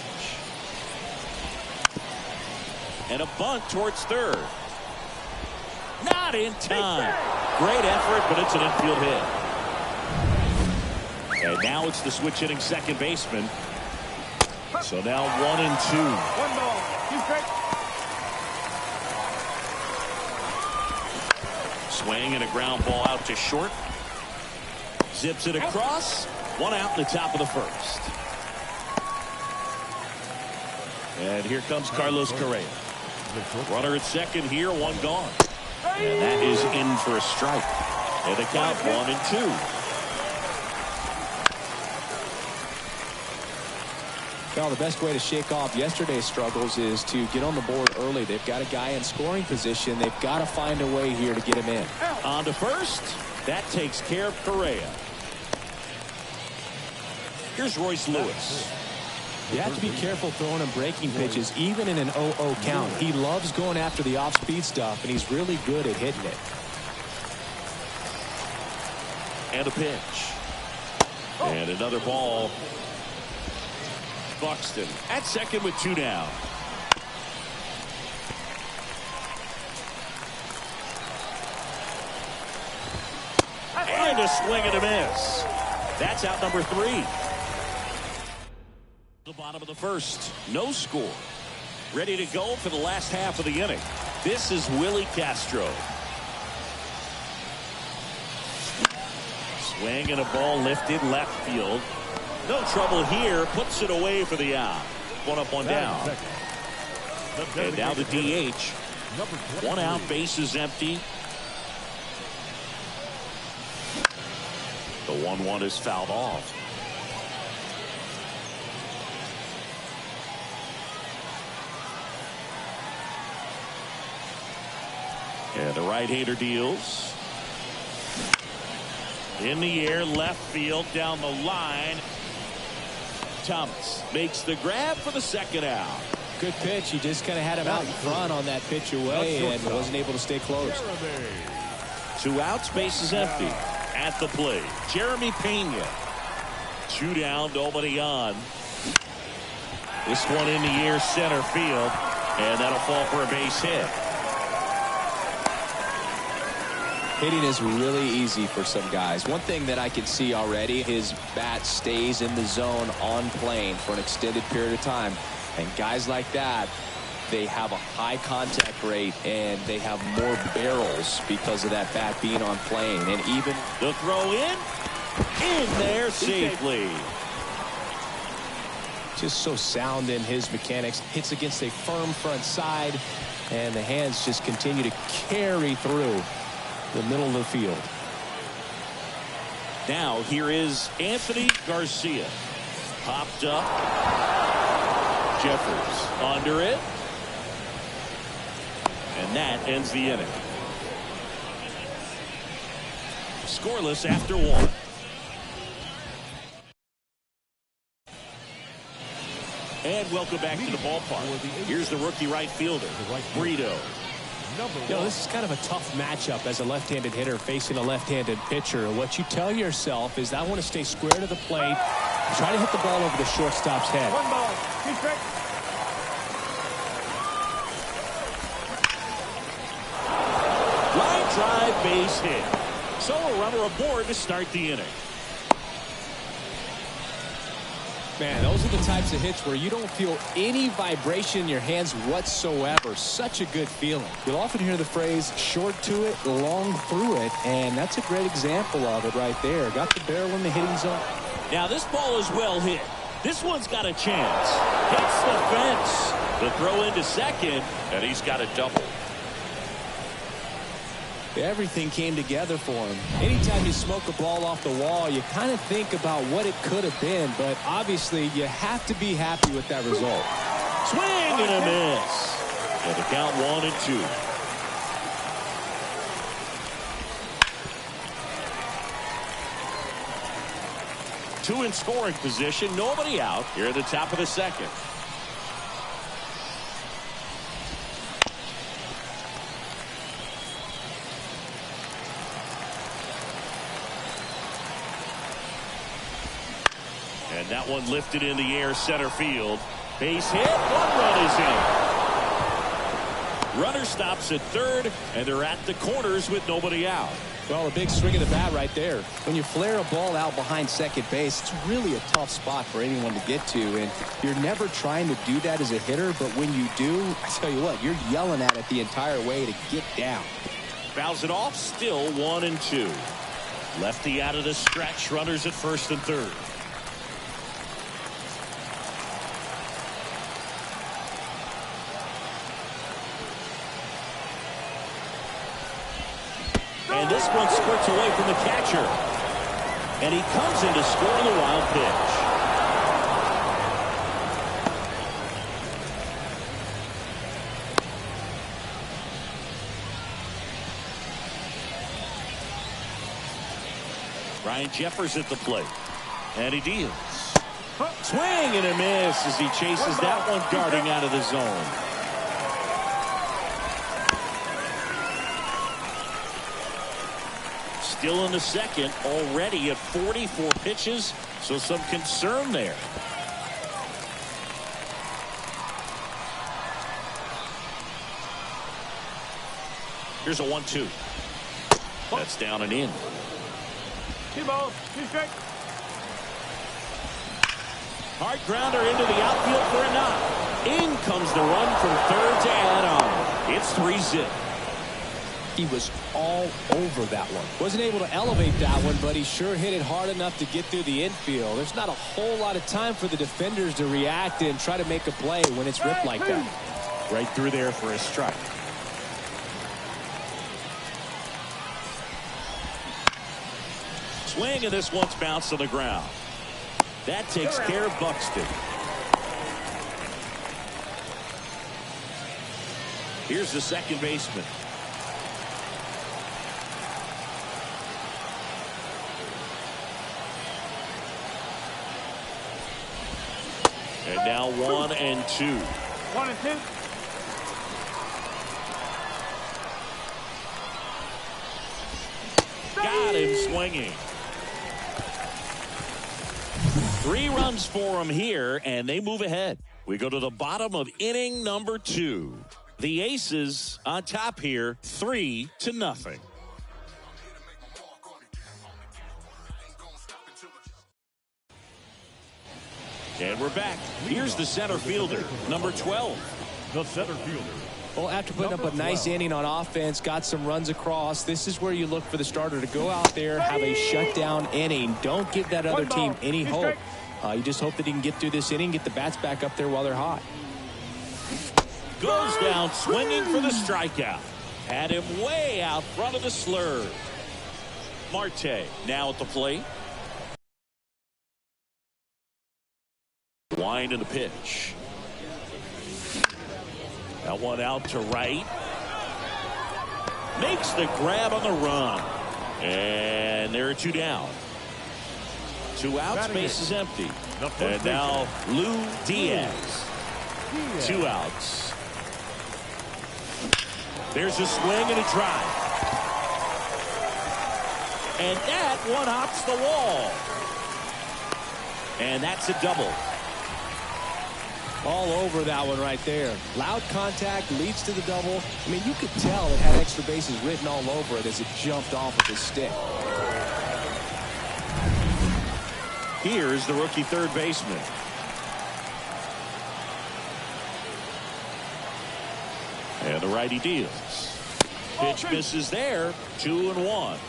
And a bunt towards third. Not in time. Great effort, but it's an infield hit. And now it's the switch hitting second baseman. So now 1-2. 1 ball. He's great. Swing and a ground ball out to short. Zips it across. 1 out in the top of the first. And here comes Carlos Correa. Runner at second here, 1 gone. And that is in for a strike. And the count 1-2. Well, the best way to shake off yesterday's struggles is to get on the board early. They've got a guy in scoring position. They've got to find a way here to get him in. On to first. That takes care of Correa. Here's Royce Lewis. You have to be careful throwing him breaking pitches, even in an 0-0 count. He loves going after the off-speed stuff, and he's really good at hitting it. And a pitch. And another ball. Buxton at second with 2 down. And a swing and a miss. That's out number 3. The bottom of the first. No score. Ready to go for the last half of the inning. This is Willie Castro. Swing and a ball lifted left field. No trouble here. Puts it away for the out. 1 up, 1 down. And now the DH. 1 out, bases empty. 1-1 is fouled off. And the right-hander deals. In the air, left field, down the line. Thomas makes the grab for the second out. Good pitch. He just kind of had him out in front on that pitch away and wasn't able to stay close. 2 outs, base is empty. At the plate, Jeremy Pena. 2 down, nobody on. This one in the air, center field, and that'll fall for a base hit. Hitting is really easy for some guys. One thing that I can see already, his bat stays in the zone on plane for an extended period of time. And guys like that, they have a high contact rate and they have more barrels because of that bat being on plane. And even the throw in there safely. Just so sound in his mechanics. Hits against a firm front side, and the hands just continue to carry through the middle of the field. Now here is Anthony Garcia. Popped up. Jeffers under it. And that ends the inning. Scoreless after 1. And welcome back to the ballpark. Here's the rookie right fielder, Brito. This is kind of a tough matchup as a left-handed hitter facing a left-handed pitcher. What you tell yourself is, I want to stay square to the plate, try to hit the ball over the shortstop's head. 1 ball, 2 strikes. Line drive, base hit. So a runner aboard to start the inning. Man, those are the types of hits where you don't feel any vibration in your hands whatsoever. Such a good feeling. You'll often hear the phrase, short to it, long through it, and that's a great example of it right there. Got the barrel in the hitting zone. Now this ball is well hit. This one's got a chance. Hits the fence. The throw into second, and he's got a double. Everything came together for him. Anytime you smoke a ball off the wall, you kind of think about what it could have been, but obviously you have to be happy with that result. Swing and a miss. And the count 1-2. 2 in scoring position, nobody out here at the top of the second. And that one lifted in the air, center field. Base hit, 1 run is in. Runner stops at third, and they're at the corners with nobody out. Well, a big swing of the bat right there. When you flare a ball out behind second base, it's really a tough spot for anyone to get to, and you're never trying to do that as a hitter, but when you do, I tell you what, you're yelling at it the entire way to get down. Fouls it off, still 1-2. Lefty out of the stretch, runners at first and third. And this one squirts away from the catcher. And he comes in to score the wild pitch. Ryan Jeffers at the plate. And he deals. Swing and a miss as he chases that one darting out of the zone. Still in the second, already at 44 pitches, so some concern there. Here's a 1-2. That's down and in. 2 balls, 2 strikes. Hard grounder into the outfield for a knock. In comes the run from third to add on. It's 3-zip. He was all over that one. Wasn't able to elevate that one, but he sure hit it hard enough to get through the infield. There's not a whole lot of time for the defenders to react and try to make a play when it's ripped like that. Right through there for a strike. swing, and this one's bounced on the ground. That takes care of Buxton. Here's the second baseman. And now 1 and 2. 1 and 2. Got him swinging. 3 runs for him here, and they move ahead. We go to the bottom of inning number 2. The Aces on top here, 3-0. And we're back. Here's the center fielder, number 12. The center fielder. Well, after putting up a nice inning on offense, got some runs across, this is where you look for the starter to go out there, have a shutdown inning. Don't give that other team any hope. You just hope that he can get through this inning, get the bats back up there while they're hot. Goes down swinging for the strikeout. Had him way out front of the slur. Marte now at the plate. Wind in the pitch. That one out to right. Makes the grab on the run. And there are 2 down. 2 outs, base is empty. And now Lou Diaz. 2 outs. There's a swing and a drive. And that one hops the wall. And that's a double. All over that one right there. Loud contact leads to the double. I mean, you could tell it had extra bases written all over it as it jumped off of his stick. Here's the rookie third baseman. And the righty deals. Pitch misses there. 2-1.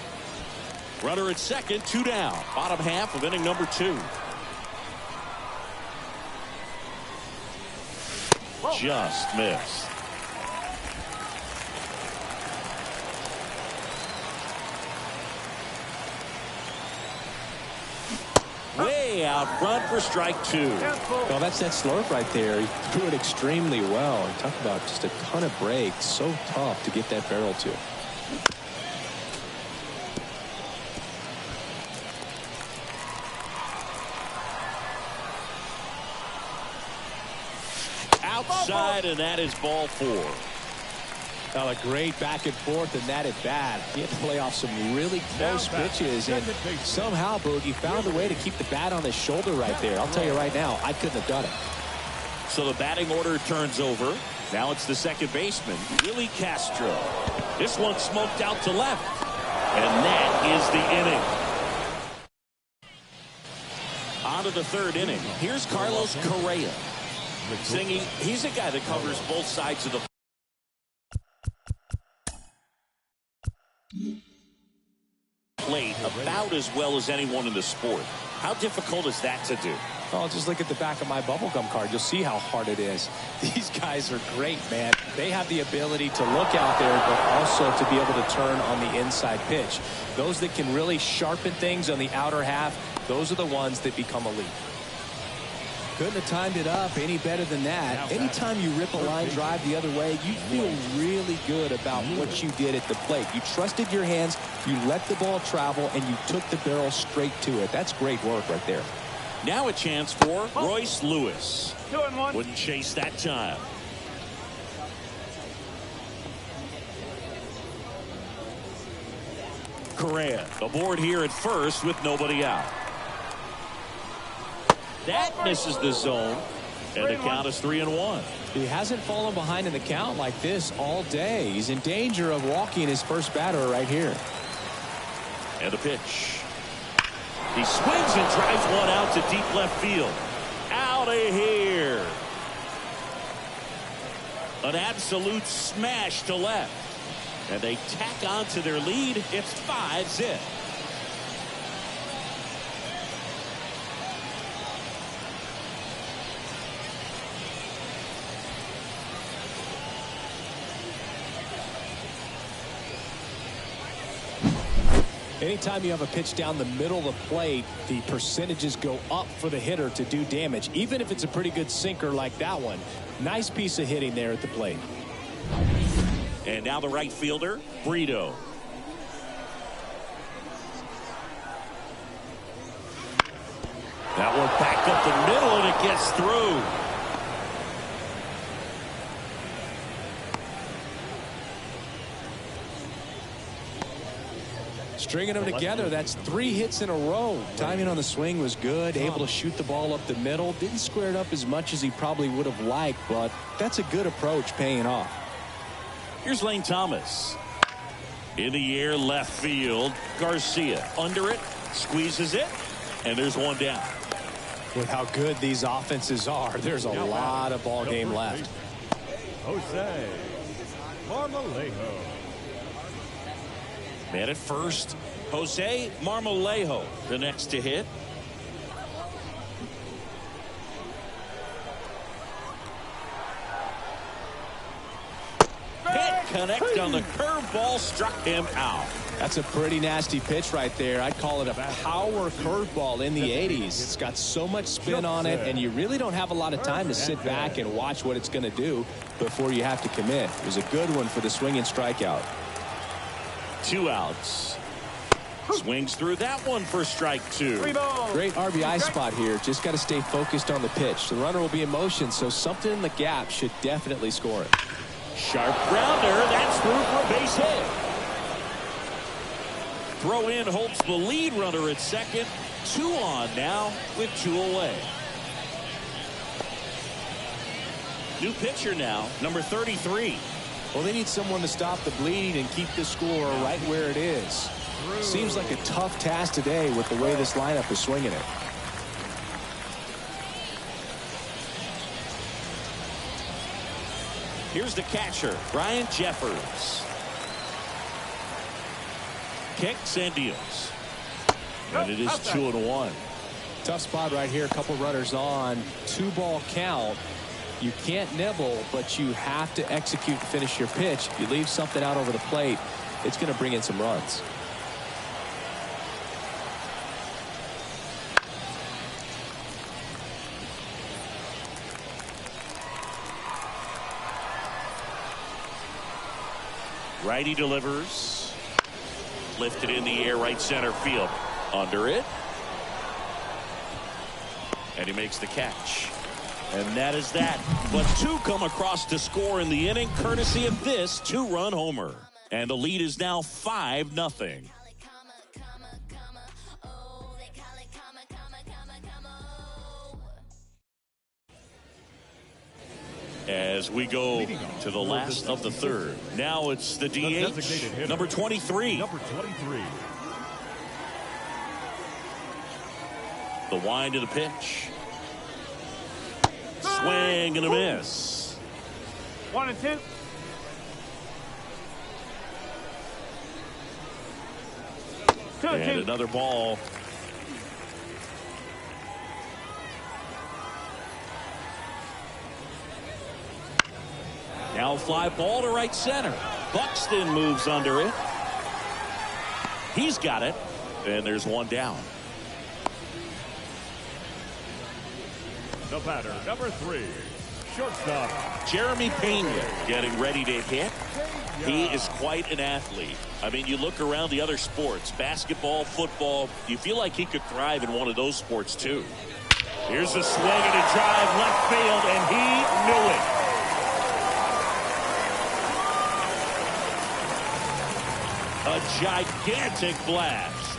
Runner at second, 2 down. Bottom half of inning number 2. Just missed. Way out front for strike 2. Well, that's that slurp right there. He threw it extremely well. Talk about just a ton of breaks. So tough to get that barrel to. Outside, and that is ball 4. Well, a great back and forth, and that at bat. He had to play off some really close pitches, and somehow Boogie found a way to keep the bat on his shoulder right there. I'll tell you right now, I couldn't have done it. So the batting order turns over. Now it's the second baseman, Willie Castro. This one smoked out to left, and that is the inning. On to the third inning. Here's Carlos Correa. Zingy, he's a guy that covers both sides of the plate about as well as anyone in the sport. How difficult is that to do? Oh, just look at the back of my bubblegum card. You'll see how hard it is. These guys are great, man. They have the ability to look out there, but also to be able to turn on the inside pitch. Those that can really sharpen things on the outer half, those are the ones that become elite. Couldn't have timed it up any better than that. Anytime you rip a line drive the other way, you feel really good about what you did at the plate. You trusted your hands, you let the ball travel, and you took the barrel straight to it. That's great work right there. Now a chance for Royce Lewis. 2-1. Wouldn't chase that time. Correa aboard here at first with nobody out. That misses the zone, and the count is 3-1. He hasn't fallen behind in the count like this all day. He's in danger of walking his first batter right here. And the pitch. He swings and drives one out to deep left field. Out of here. An absolute smash to left. And they tack on to their lead. It's 5-0. Anytime you have a pitch down the middle of the plate, the percentages go up for the hitter to do damage, even if it's a pretty good sinker like that one. Nice piece of hitting there at the plate. And now the right fielder, Brito. That one back up the middle, and it gets through. Stringing them together, that's 3 hits in a row. Timing on the swing was good, able to shoot the ball up the middle. Didn't square it up as much as he probably would have liked, but that's a good approach paying off. Here's Lane Thomas. In the air, left field. Garcia under it, squeezes it, and there's one down. With how good these offenses are, there's a lot of ball game left. Jose Marmolejo. Man at first, Jose Marmolejo, the next to hit. Hit, connect on the curveball, struck him out. That's a pretty nasty pitch right there. I'd call it a power curveball in the 80s. It's got so much spin on it, and you really don't have a lot of time to sit back and watch what it's going to do before you have to commit. It was a good one for the swinging strikeout. 2 outs. Swings through that one for strike 2. Great RBI spot here. Just got to stay focused on the pitch. The runner will be in motion, so something in the gap should definitely score it. Sharp grounder. That's through for a base hit. Throw in holds the lead runner at second. 2 on now with 2 away. New pitcher now, number 33. Well, they need someone to stop the bleed and keep the score right where it is. Seems like a tough task today with the way this lineup is swinging it. Here's the catcher, Brian Jeffers. Kicks and deals. And it is 2-1. Tough spot right here. A couple runners on. 2-ball count. You can't nibble, but you have to execute to finish your pitch. If you leave something out over the plate, it's going to bring in some runs. Righty delivers. Lifted in the air, right center field. Under it. And he makes the catch. And that is that. But 2 come across to score in the inning, courtesy of this 2-run homer. And the lead is now 5-0. As we go to the last of the third. Now it's the DH, number 23. The wind of the pitch. Swing and a miss. 1-2. And another ball. Now fly ball to right center. Buxton moves under it. He's got it. And there's one down. The batter, number 3, shortstop Jeremy Pena getting ready to hit. He is quite an athlete. I mean, you look around the other sports, basketball, football, you feel like he could thrive in one of those sports too. Here's a swing and a drive left field, and he knew it. A gigantic blast.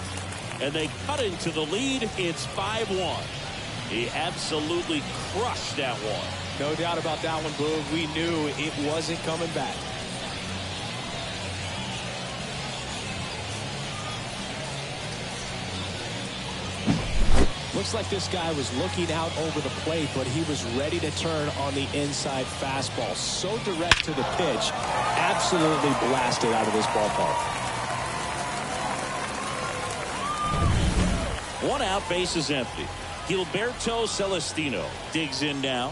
And they cut into the lead. It's 5-1. He absolutely crushed that one. No doubt about that one, Boog. We knew it wasn't coming back. Looks like this guy was looking out over the plate, but he was ready to turn on the inside fastball. So direct to the pitch. Absolutely blasted out of this ballpark. 1 out, base is empty. Gilberto Celestino digs in now.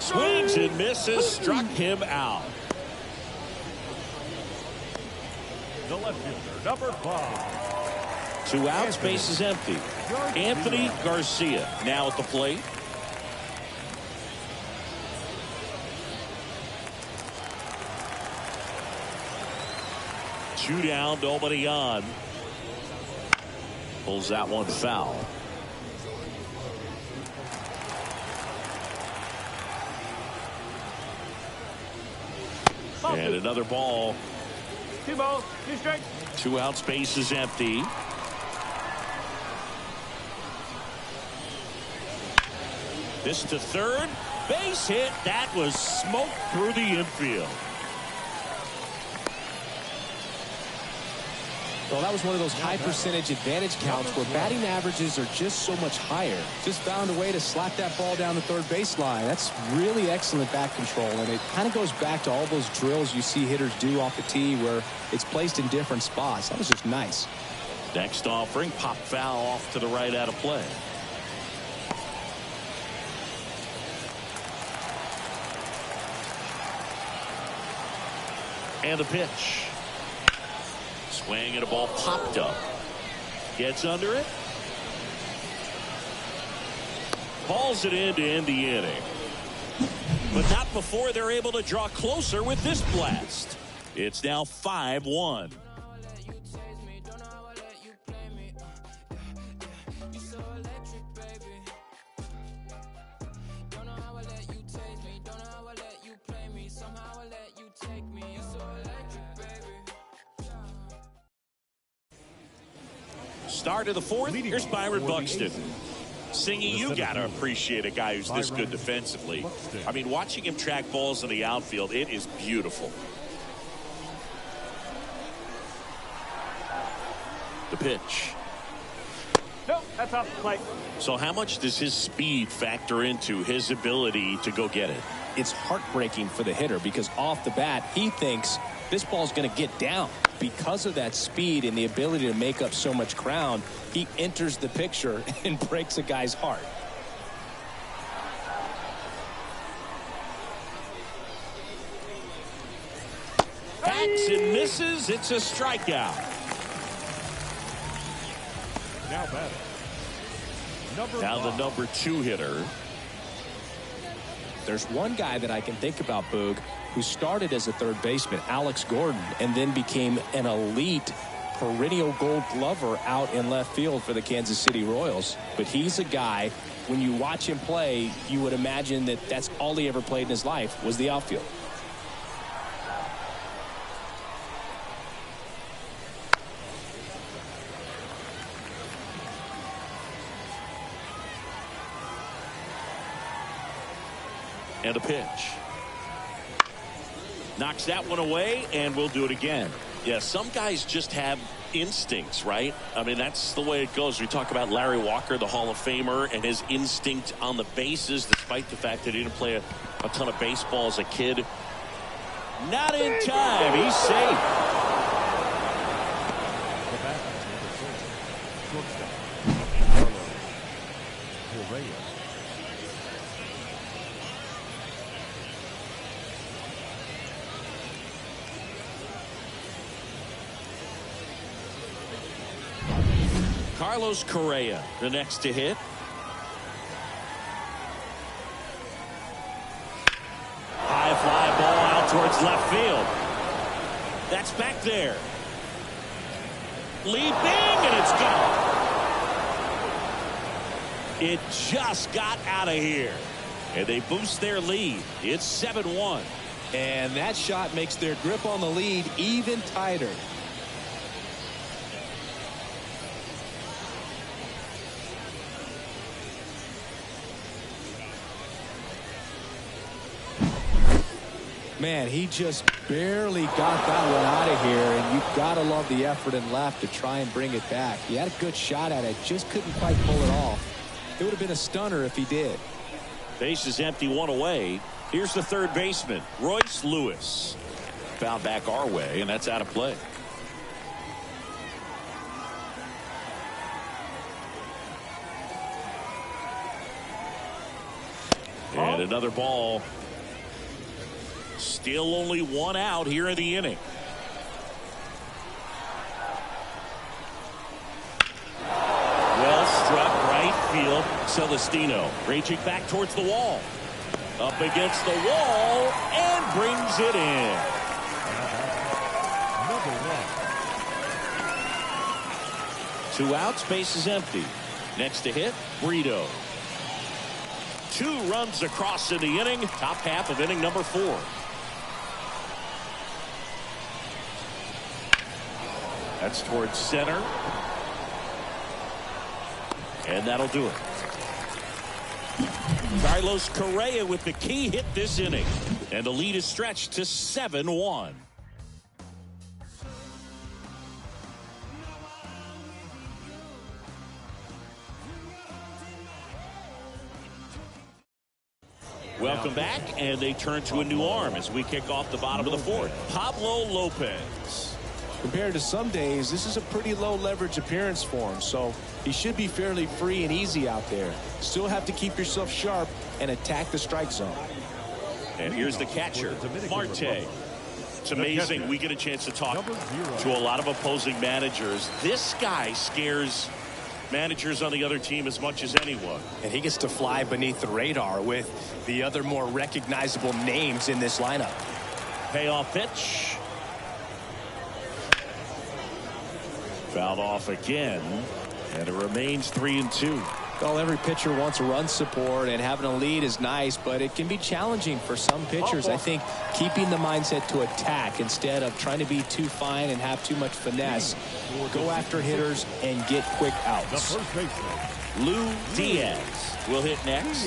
Swings and misses, struck him out. The left fielder, number 5. 2 outs, base is empty. Anthony Garcia now at the plate. Two down, nobody on. Pulls that one foul. And another ball. 2 balls, 2 strikes. 2 outs, base is empty. This to third. Base hit. That was smoked through the infield. Well, that was one of those high percentage advantage counts where batting averages are just so much higher. Just found a way to slap that ball down the third baseline. That's really excellent bat control, and it kind of goes back to all those drills you see hitters do off the tee where it's placed in different spots. That was just nice. Next offering, pop foul off to the right out of play. And a pitch. Swing and a ball popped up. Gets under it. Hauls it in to end the inning. But not before they're able to draw closer with this blast. It's now 5-1. Start of the fourth. Here's Byron Buxton. Singy, you got to appreciate a guy who's this good defensively. I mean, watching him track balls in the outfield, it is beautiful. The pitch. Nope, that's off the plate. So how much does his speed factor into his ability to go get it? It's heartbreaking for the hitter because off the bat, he thinks this ball's going to get down. Because of that speed and the ability to make up so much ground, he enters the picture and breaks a guy's heart. Hacks and misses. It's a strikeout. Now batting. Now the number 2 hitter. There's one guy that I can think about, Boog, who started as a third baseman, Alex Gordon, and then became an elite perennial gold glover out in left field for the Kansas City Royals. But he's a guy, when you watch him play, you would imagine that that's all he ever played in his life was the outfield. And a pitch. Knocks that one away, and we'll do it again. Yeah, some guys just have instincts, right? I mean, that's the way it goes. We talk about Larry Walker, the Hall of Famer, and his instinct on the bases, despite the fact that he didn't play a ton of baseball as a kid. Not in time. He's safe. The batter, number 6. Shortstop. Correa. Carlos Correa, the next to hit. High fly ball out towards left field. That's back there. Leaping, and it's gone. It just got out of here. And they boost their lead. It's 7-1. And that shot makes their grip on the lead even tighter. Man, he just barely got that one out of here, and you've got to love the effort and left to try and bring it back. He had a good shot at it, just couldn't quite pull it off. It would have been a stunner if he did. Base is empty, one away. Here's the third baseman, Royce Lewis. Foul back our way, and that's out of play. And another ball. Still only one out here in the inning. field. Celestino raging back towards the wall. Up against the wall and brings it in. Number one. 2 outs, base is empty. Next to hit, Brito. 2 runs across in the inning. Top half of inning number 4. That's towards center. And that'll do it. Carlos Correa with the key hit this inning. And the lead is stretched to 7-1. Welcome back, and they turn to a new arm as we kick off the bottom of the 4th. Pablo Lopez. Compared to some days, this is a pretty low leverage appearance for him, so he should be fairly free and easy out there. Still have to keep yourself sharp and attack the strike zone. And here's the catcher, Marte. It's amazing we get a chance to talk to a lot of opposing managers. This guy scares managers on the other team as much as anyone. And he gets to fly beneath the radar with the other more recognizable names in this lineup. Payoff pitch. Fouled off again, and it remains 3-2. Well, every pitcher wants run support, and having a lead is nice, but it can be challenging for some pitchers. I think keeping the mindset to attack instead of trying to be too fine and have too much finesse. Go after hitters and get quick outs. Lou Diaz will hit next.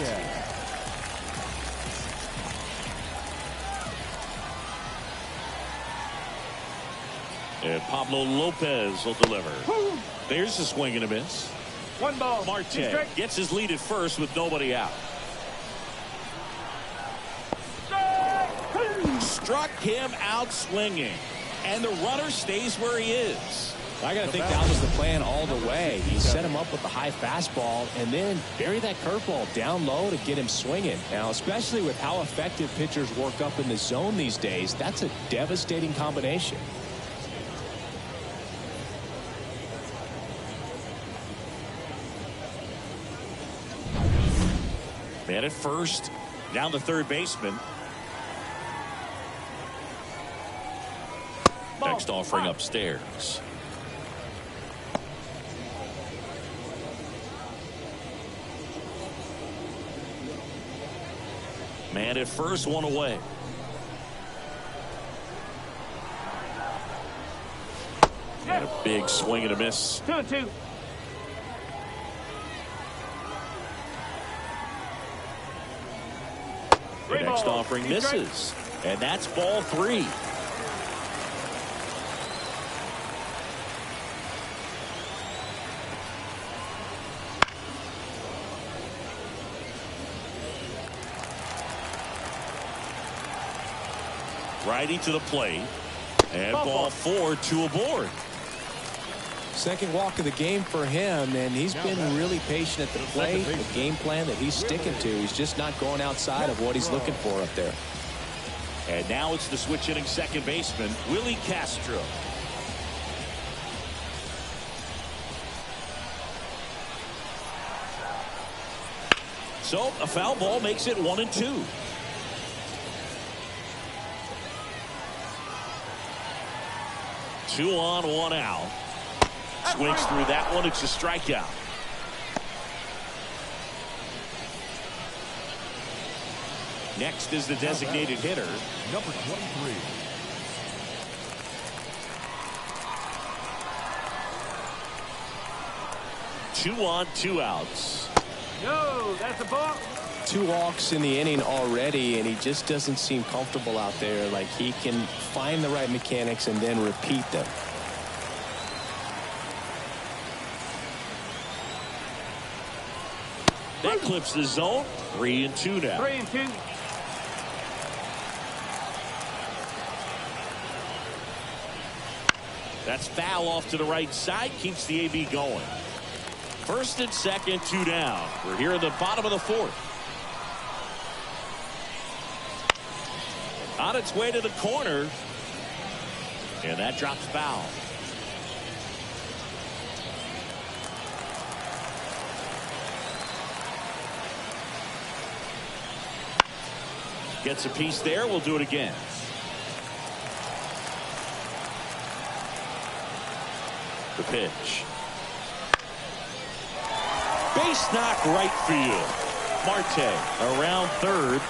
And Pablo Lopez will deliver. There's a swing and a miss. 1 ball. Marte gets his lead at first with nobody out. Struck him out swinging. And the runner stays where he is. I got to think that was the plan all the way. He set him up with the high fastball and then bury that curveball down low to get him swinging. Now, especially with how effective pitchers work up in the zone these days, that's a devastating combination. Man at first, down the third baseman. Next offering upstairs. Man at first, 1 away. And a big swing and a miss. 2-2. The next offering misses. And that's ball 3. Righty to the plate. And ball 4, 2 aboard. Second walk of the game for him, and he's been really patient at the plate. The game plan that he's sticking to, he's just not going outside of what he's looking for up there. And now it's the switch hitting second baseman, Willie Castro. So a foul ball makes it 1-2. Two on, 1 out. Swings through that one. It's a strikeout. Next is the designated hitter, number 23. Two on, 2 outs. No, that's a ball. 2 walks in the inning already, and he just doesn't seem comfortable out there. Like he can find the right mechanics and then repeat them. That clips the zone. 3-2 now. 3-2. That's foul off to the right side. Keeps the AB going. First and second, 2 down. We're here in the bottom of the 4th. On its way to the corner. And that drops foul. Gets a piece there. We'll do it again. The pitch. Base knock right field. Marte around third.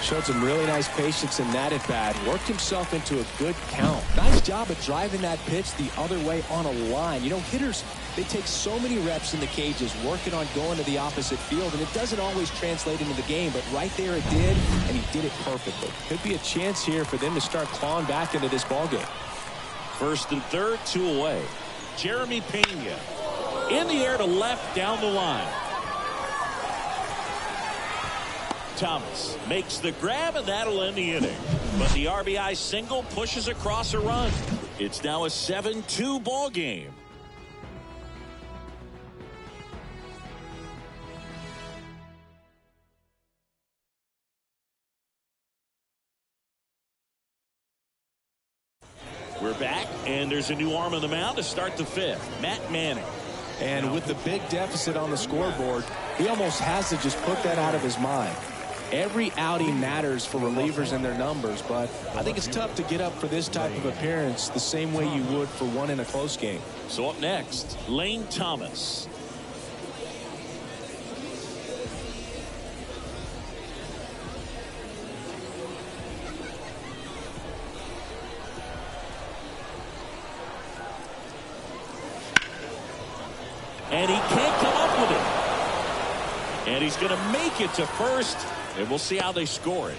Showed some really nice patience in that at bat. Worked himself into a good count. Nice job of driving that pitch the other way on a line. You know, hitters, they take so many reps in the cages working on going to the opposite field, and it doesn't always translate into the game, but right there it did, and he did it perfectly. Could be a chance here for them to start clawing back into this ballgame. First and third, 2 away. Jeremy Pena in the air to left down the line. Thomas makes the grab, and that'll end the inning. But the RBI single pushes across a run. It's now a 7-2 ball game. We're back, and there's a new arm on the mound to start the 5th. Matt Manning. And with the big deficit on the scoreboard, he almost has to just put that out of his mind. Every outing matters for relievers and their numbers, but I think it's tough to get up for this type of appearance the same way you would for one in a close game. So up next, Lane Thomas. And he can't come up with it. And he's going to make it to first. And we'll see how they score it.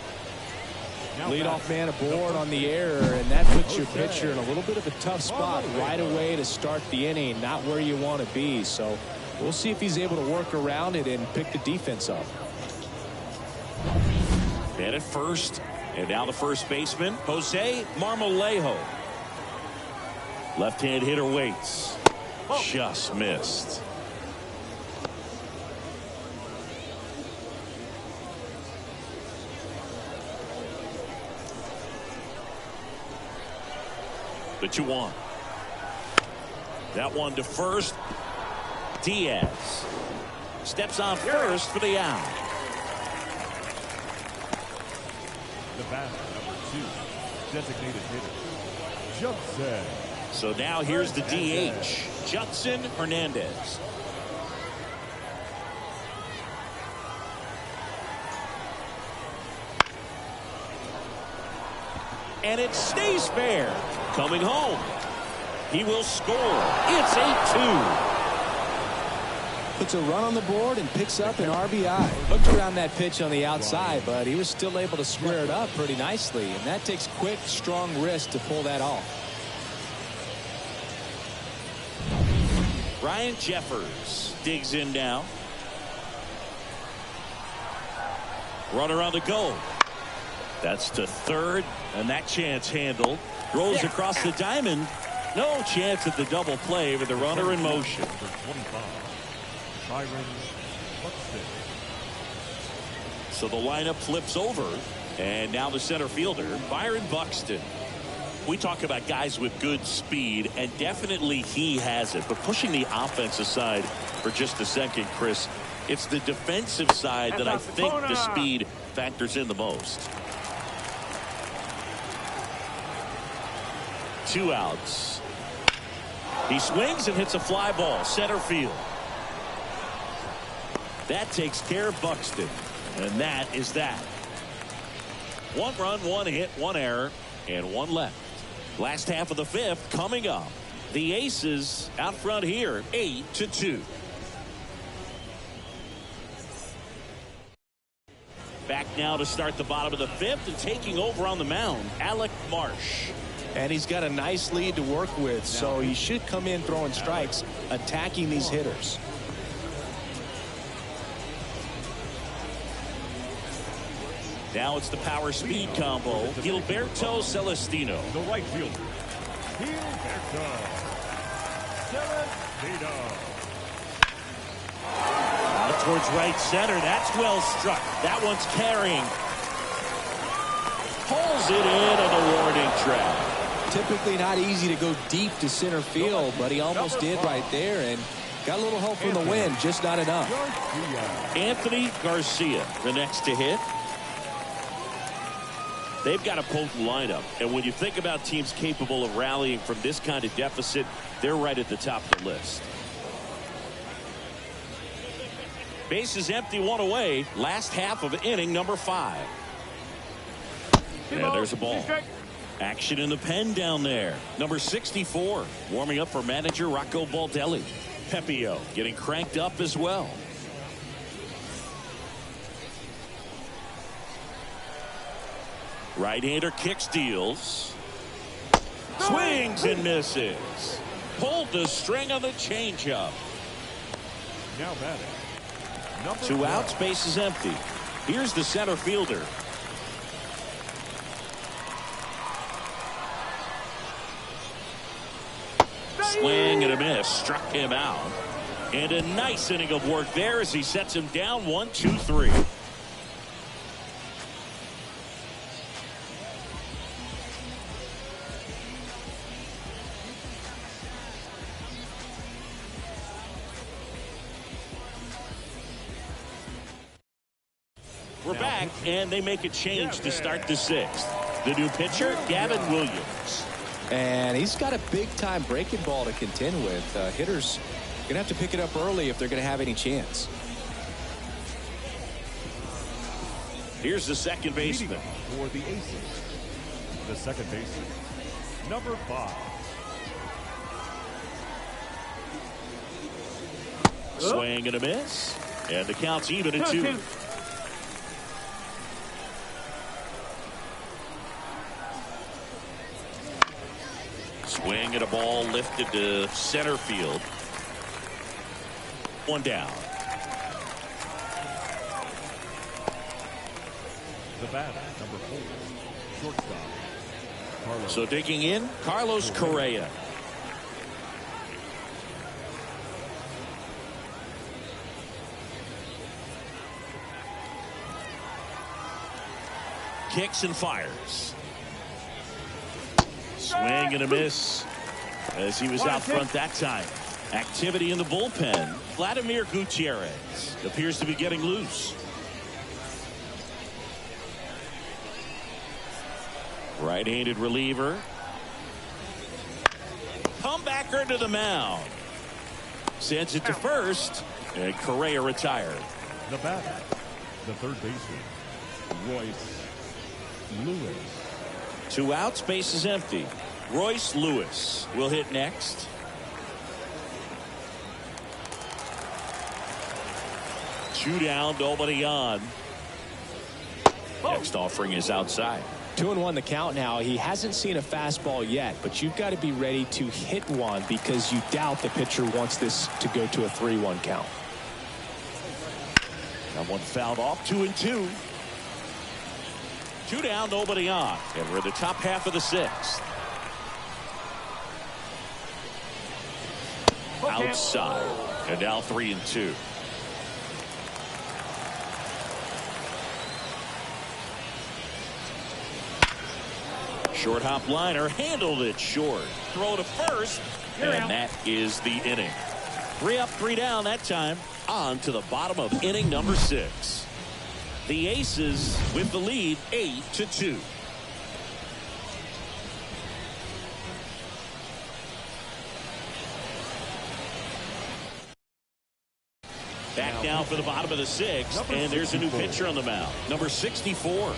Leadoff man aboard on the error, and that puts your pitcher in a little bit of a tough spot right away to start the inning. Not where you want to be. So we'll see if he's able to work around it and pick the defense up. Man at first. And now the first baseman, Jose Marmolejo. Left-hand hitter waits. Just missed. The 2-1. That one to first. Diaz steps on first for the out. The batter, number 2, designated hitter, Judson. So now here's the DH, Judson Hernandez. And it stays fair. Coming home. He will score. It's 8-2. Puts a run on the board and picks up an RBI. Hooked around that pitch on the outside, but he was still able to square it up pretty nicely. And that takes quick, strong wrist to pull that off. Ryan Jeffers digs in now. Runner on the go. That's to third, and that chance handled. Rolls across the diamond. No chance at the double play with the runner in motion. Number 25, Byron Buxton. So the lineup flips over, and now the center fielder, Byron Buxton. We talk about guys with good speed, and definitely he has it. But pushing the offense aside for just a second, Chris, it's the defensive side that I think the speed factors in the most. 2 outs. He swings and hits a fly ball center field. That takes care of Buxton, and that is that. 1 run, 1 hit, 1 error, and 1 left. Last half of the 5th coming up. The Aces out front here, 8-2. Back now to start the bottom of the 5th, and taking over on the mound, Alec Marsh. And he's got a nice lead to work with, so he should come in throwing strikes, attacking these hitters. Now it's the power speed combo. Gilberto Celestino. The right fielder, Gilberto Celestino. Out towards right center. That's well struck. That one's carrying. Pulls it in on the warning track. Typically not easy to go deep to center field, but he almost did right there, and Got a little help from the wind, just not enough. Anthony Garcia, the next to hit. They've got a potent lineup, and when you think about teams capable of rallying from this kind of deficit, they're right at the top of the list. Base is empty, one away. Last half of inning number 5. And there's a ball. Action in the pen down there. Number 64 warming up for manager Rocco Baldelli. Pepio getting cranked up as well. Right-hander kicks, deals. Swings and misses. Pulled the string on the changeup. Now batting. Number 2 12. outs, base is empty. Here's the center fielder. Swing and a miss. Struck him out. And a nice inning of work there as he sets him down 1, 2, 3. We're back, and they make a change to start the 6th. The new pitcher, Gavin Williams. And he's got a big-time breaking ball to contend with. Hitters going to have to pick it up early if they're going to have any chance. Here's the second baseman. For the Aces, the second baseman, number 5. Swing and a miss. And the count's even at 2. Swing and a ball lifted to center field. 1 down. The batter, number 4, shortstop, Carlos. So digging in, Carlos Correa. Kicks and fires. Swing and a miss as he was out front that time. Activity in the bullpen. Vladimir Gutierrez appears to be getting loose. Right-handed reliever. Comebacker to the mound. Sends it to first, and Correa retired. The batter, the third baseman, Royce Lewis. 2 outs, base is empty. Royce Lewis will hit next. Two down, nobody on. Next offering is outside. 2-1 the count now. He hasn't seen a fastball yet, but you've got to be ready to hit one because you doubt the pitcher wants this to go to a 3-1 count. That one fouled off. 2-2. 2 down, nobody on. And we're in the top half of the 6th. Outside. And now 3-2. Short hop liner, handled it short. Throw to first, and that is the inning. 3 up, 3 down that time. On to the bottom of inning number 6. The Aces with the lead 8-2. Back now for the bottom of the 6th, and there's a new pitcher on the mound. Number 64.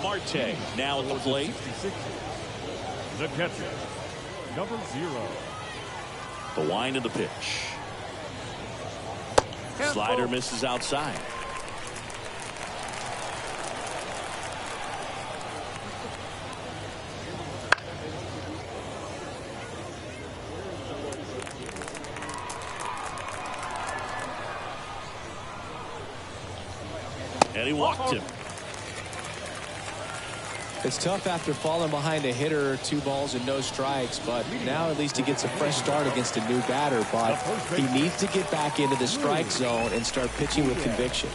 Marte now at the plate. The catcher, number 0. The wind of the pitch. Slider misses outside. And he walked him. It's tough after falling behind a hitter, 2 balls and no strikes, but now at least he gets a fresh start against a new batter, but he needs to get back into the strike zone and start pitching with conviction.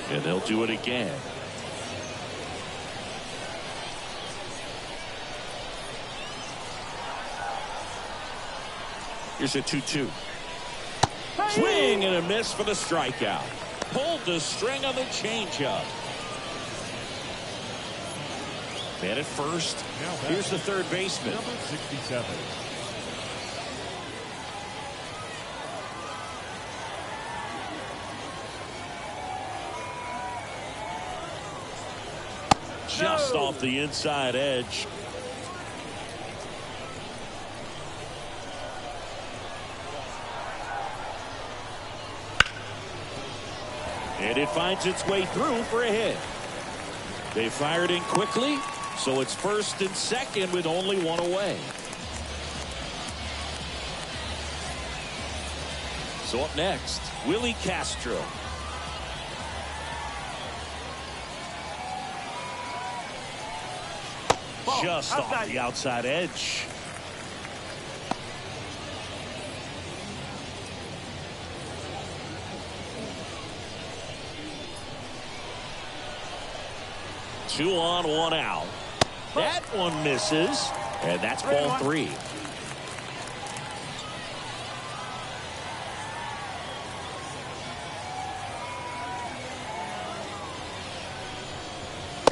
And they'll do it again. Here's a 2-2. Swing and a miss for the strikeout. Pulled the string on the changeup. Man at first. Here's the third baseman. Number 67. Just off the inside edge. And it finds its way through for a hit. They fired in quickly, so it's first and second with only one away. So up next, Willie Castro. Just off the outside edge. Two on, one out. That one misses, and that's ball three.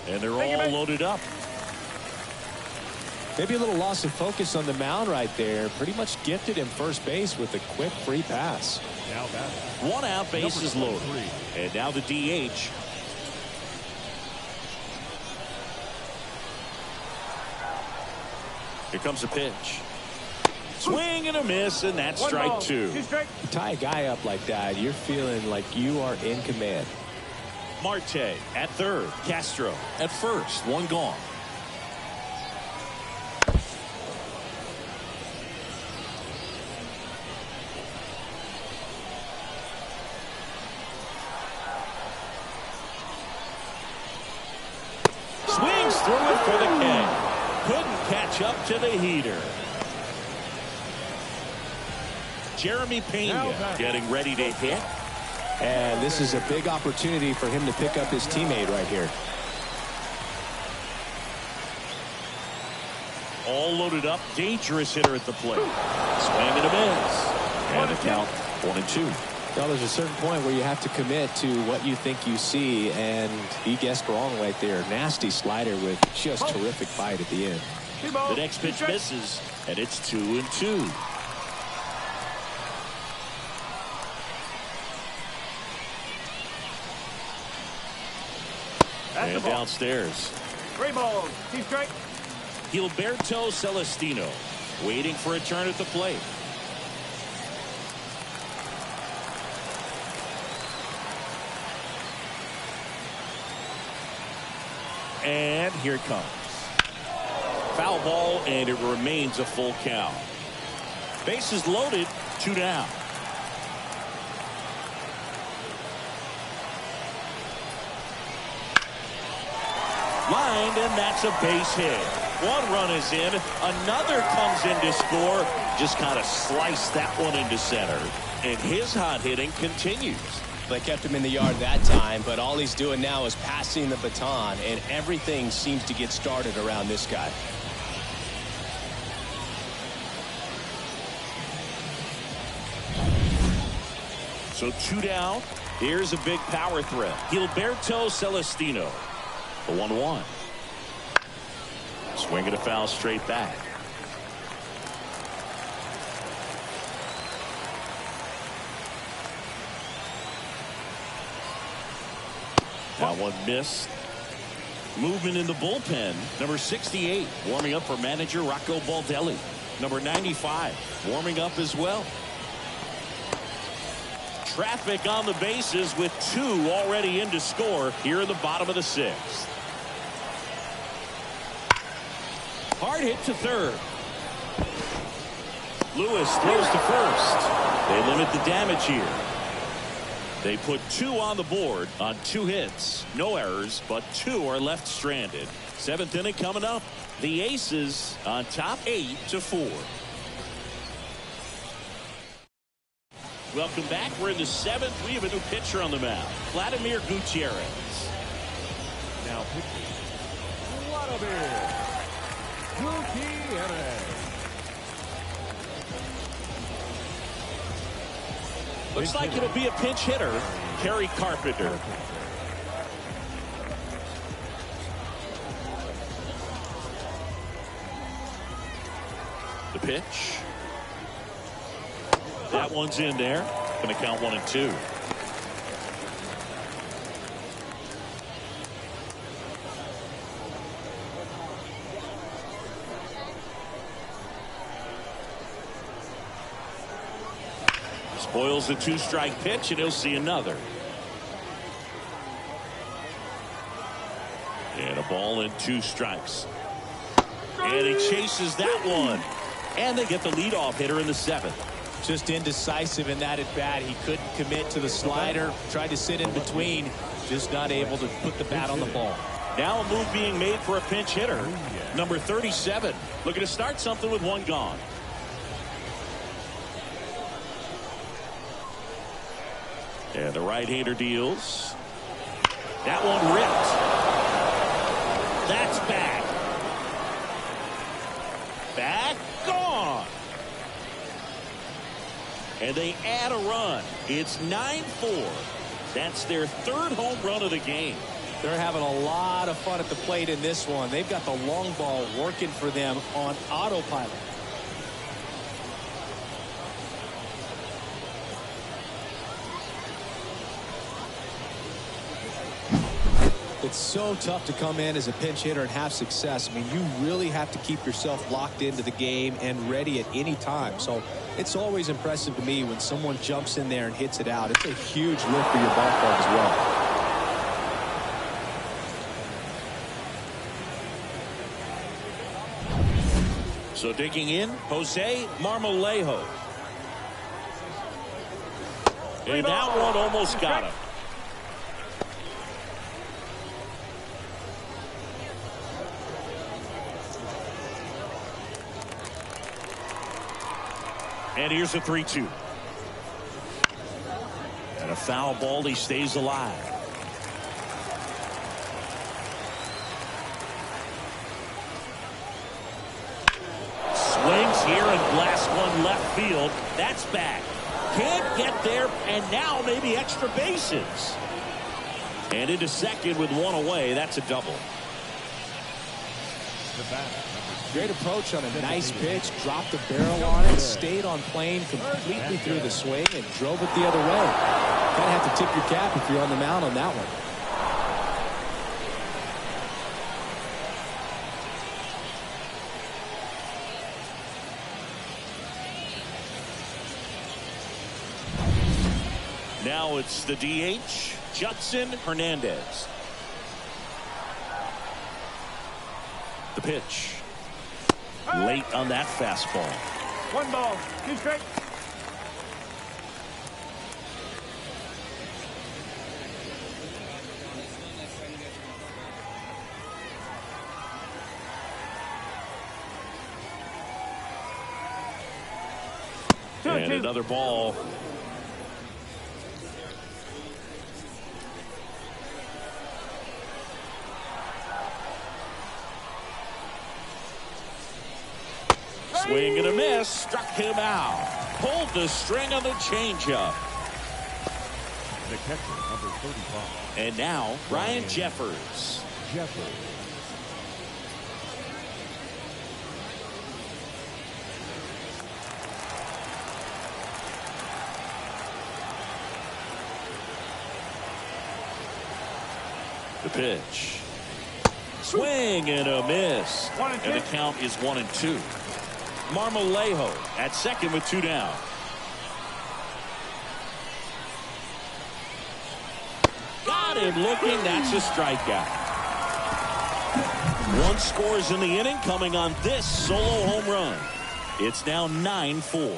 And they're all loaded up. Maybe a little loss of focus on the mound right there. Pretty much gifted him first base with a quick free pass. Now that one out, bases loaded. And now the DH. Here comes a pitch. Swing and a miss, and that's strike two. You tie a guy up like that, you're feeling like you are in command. Marte at third. Castro at first. One gone. Swings through it for the K. Couldn't catch up to the heater. Jeremy Pena getting ready to hit. And this is a big opportunity for him to pick up his teammate right here. All loaded up. Dangerous hitter at the plate. Swing and a miss. And the count 1-2. Well, there's a certain point where you have to commit to what you think you see, and he guessed wrong right there. Nasty slider with just terrific bite at the end. The next pitch misses, and it's 2-2. And downstairs. 3 balls. Keep straight. Gilberto Celestino waiting for a turn at the plate. And here it comes. Foul ball, and it remains a full count. Bases loaded, 2 down. Lined, and that's a base hit. One run is in. Another comes in to score. Just kind of sliced that one into center. And his hot hitting continues. They kept him in the yard that time, but all he's doing now is passing the baton, and everything seems to get started around this guy. So 2 down. Here's a big power threat. Gilberto Celestino. The 1-1. Swing and a foul straight back. That one missed. Movement in the bullpen. Number 68 warming up for manager Rocco Baldelli. Number 95 warming up as well. Traffic on the bases with 2 already in to score here in the bottom of the 6th. Hard hit to third. Lewis throws to first. They limit the damage here. They put 2 on the board on 2 hits. No errors, but 2 are left stranded. 7th inning coming up. The Aces on top 8-4. Welcome back. We're in the 7th. We have a new pitcher on the mound, Vladimir Gutierrez. Now pitching, Vladimir Gutierrez. Looks like it'll be a pinch hitter, Kerry Carpenter. The pitch. That one's in there. Going to count 1-2. Spoils the 2-strike pitch, and he'll see another. And a ball and 2 strikes. And he chases that one. And they get the leadoff hitter in the 7th. Just indecisive in that at bat. He couldn't commit to the slider. Tried to sit in between. Just not able to put the bat on the ball. Now a move being made for a pinch hitter. Number 37. Looking to start something with 1 gone. And the right-hander deals. That one ripped. That's back. Back, gone. And they add a run. It's 9-4. That's their 3rd home run of the game. They're having a lot of fun at the plate in this one. They've got the long ball working for them on autopilot. It's so tough to come in as a pinch hitter and have success. I mean, you really have to keep yourself locked into the game and ready at any time. So it's always impressive to me when someone jumps in there and hits it out. It's a huge lift for your ball club as well. So digging in, Jose Marmolejo. And that one almost got him. And here's a 3-2. And a foul ball. He stays alive. Swings here and blasts one left field. That's back. Can't get there, and now maybe extra bases. And into second with 1 away. That's a double. The bat. Great approach on a nice pitch. Dropped the barrel on it. Stayed on plane completely through the swing and drove it the other way. Kind of have to tip your cap if you're on the mound on that one. Now it's the DH, Judson Hernandez. The pitch. Late on that fastball. 1 ball, 2 strikes. And another ball. Swing and a miss. Struck him out. Pulled the string on the changeup. The catcher, number 35. And now, Ryan Jeffers. The pitch. Swing and a miss. And the count is 1-2. Marmolejo at second with 2 down. Got him looking. That's a strikeout. 1 scores in the inning coming on this solo home run. It's now 9-4.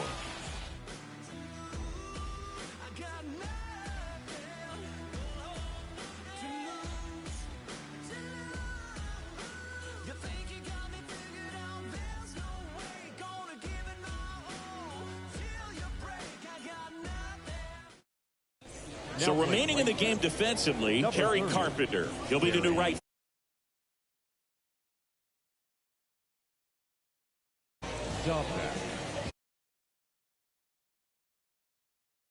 So remaining in the game defensively, Harry Carpenter. He'll be the new right. Dump that.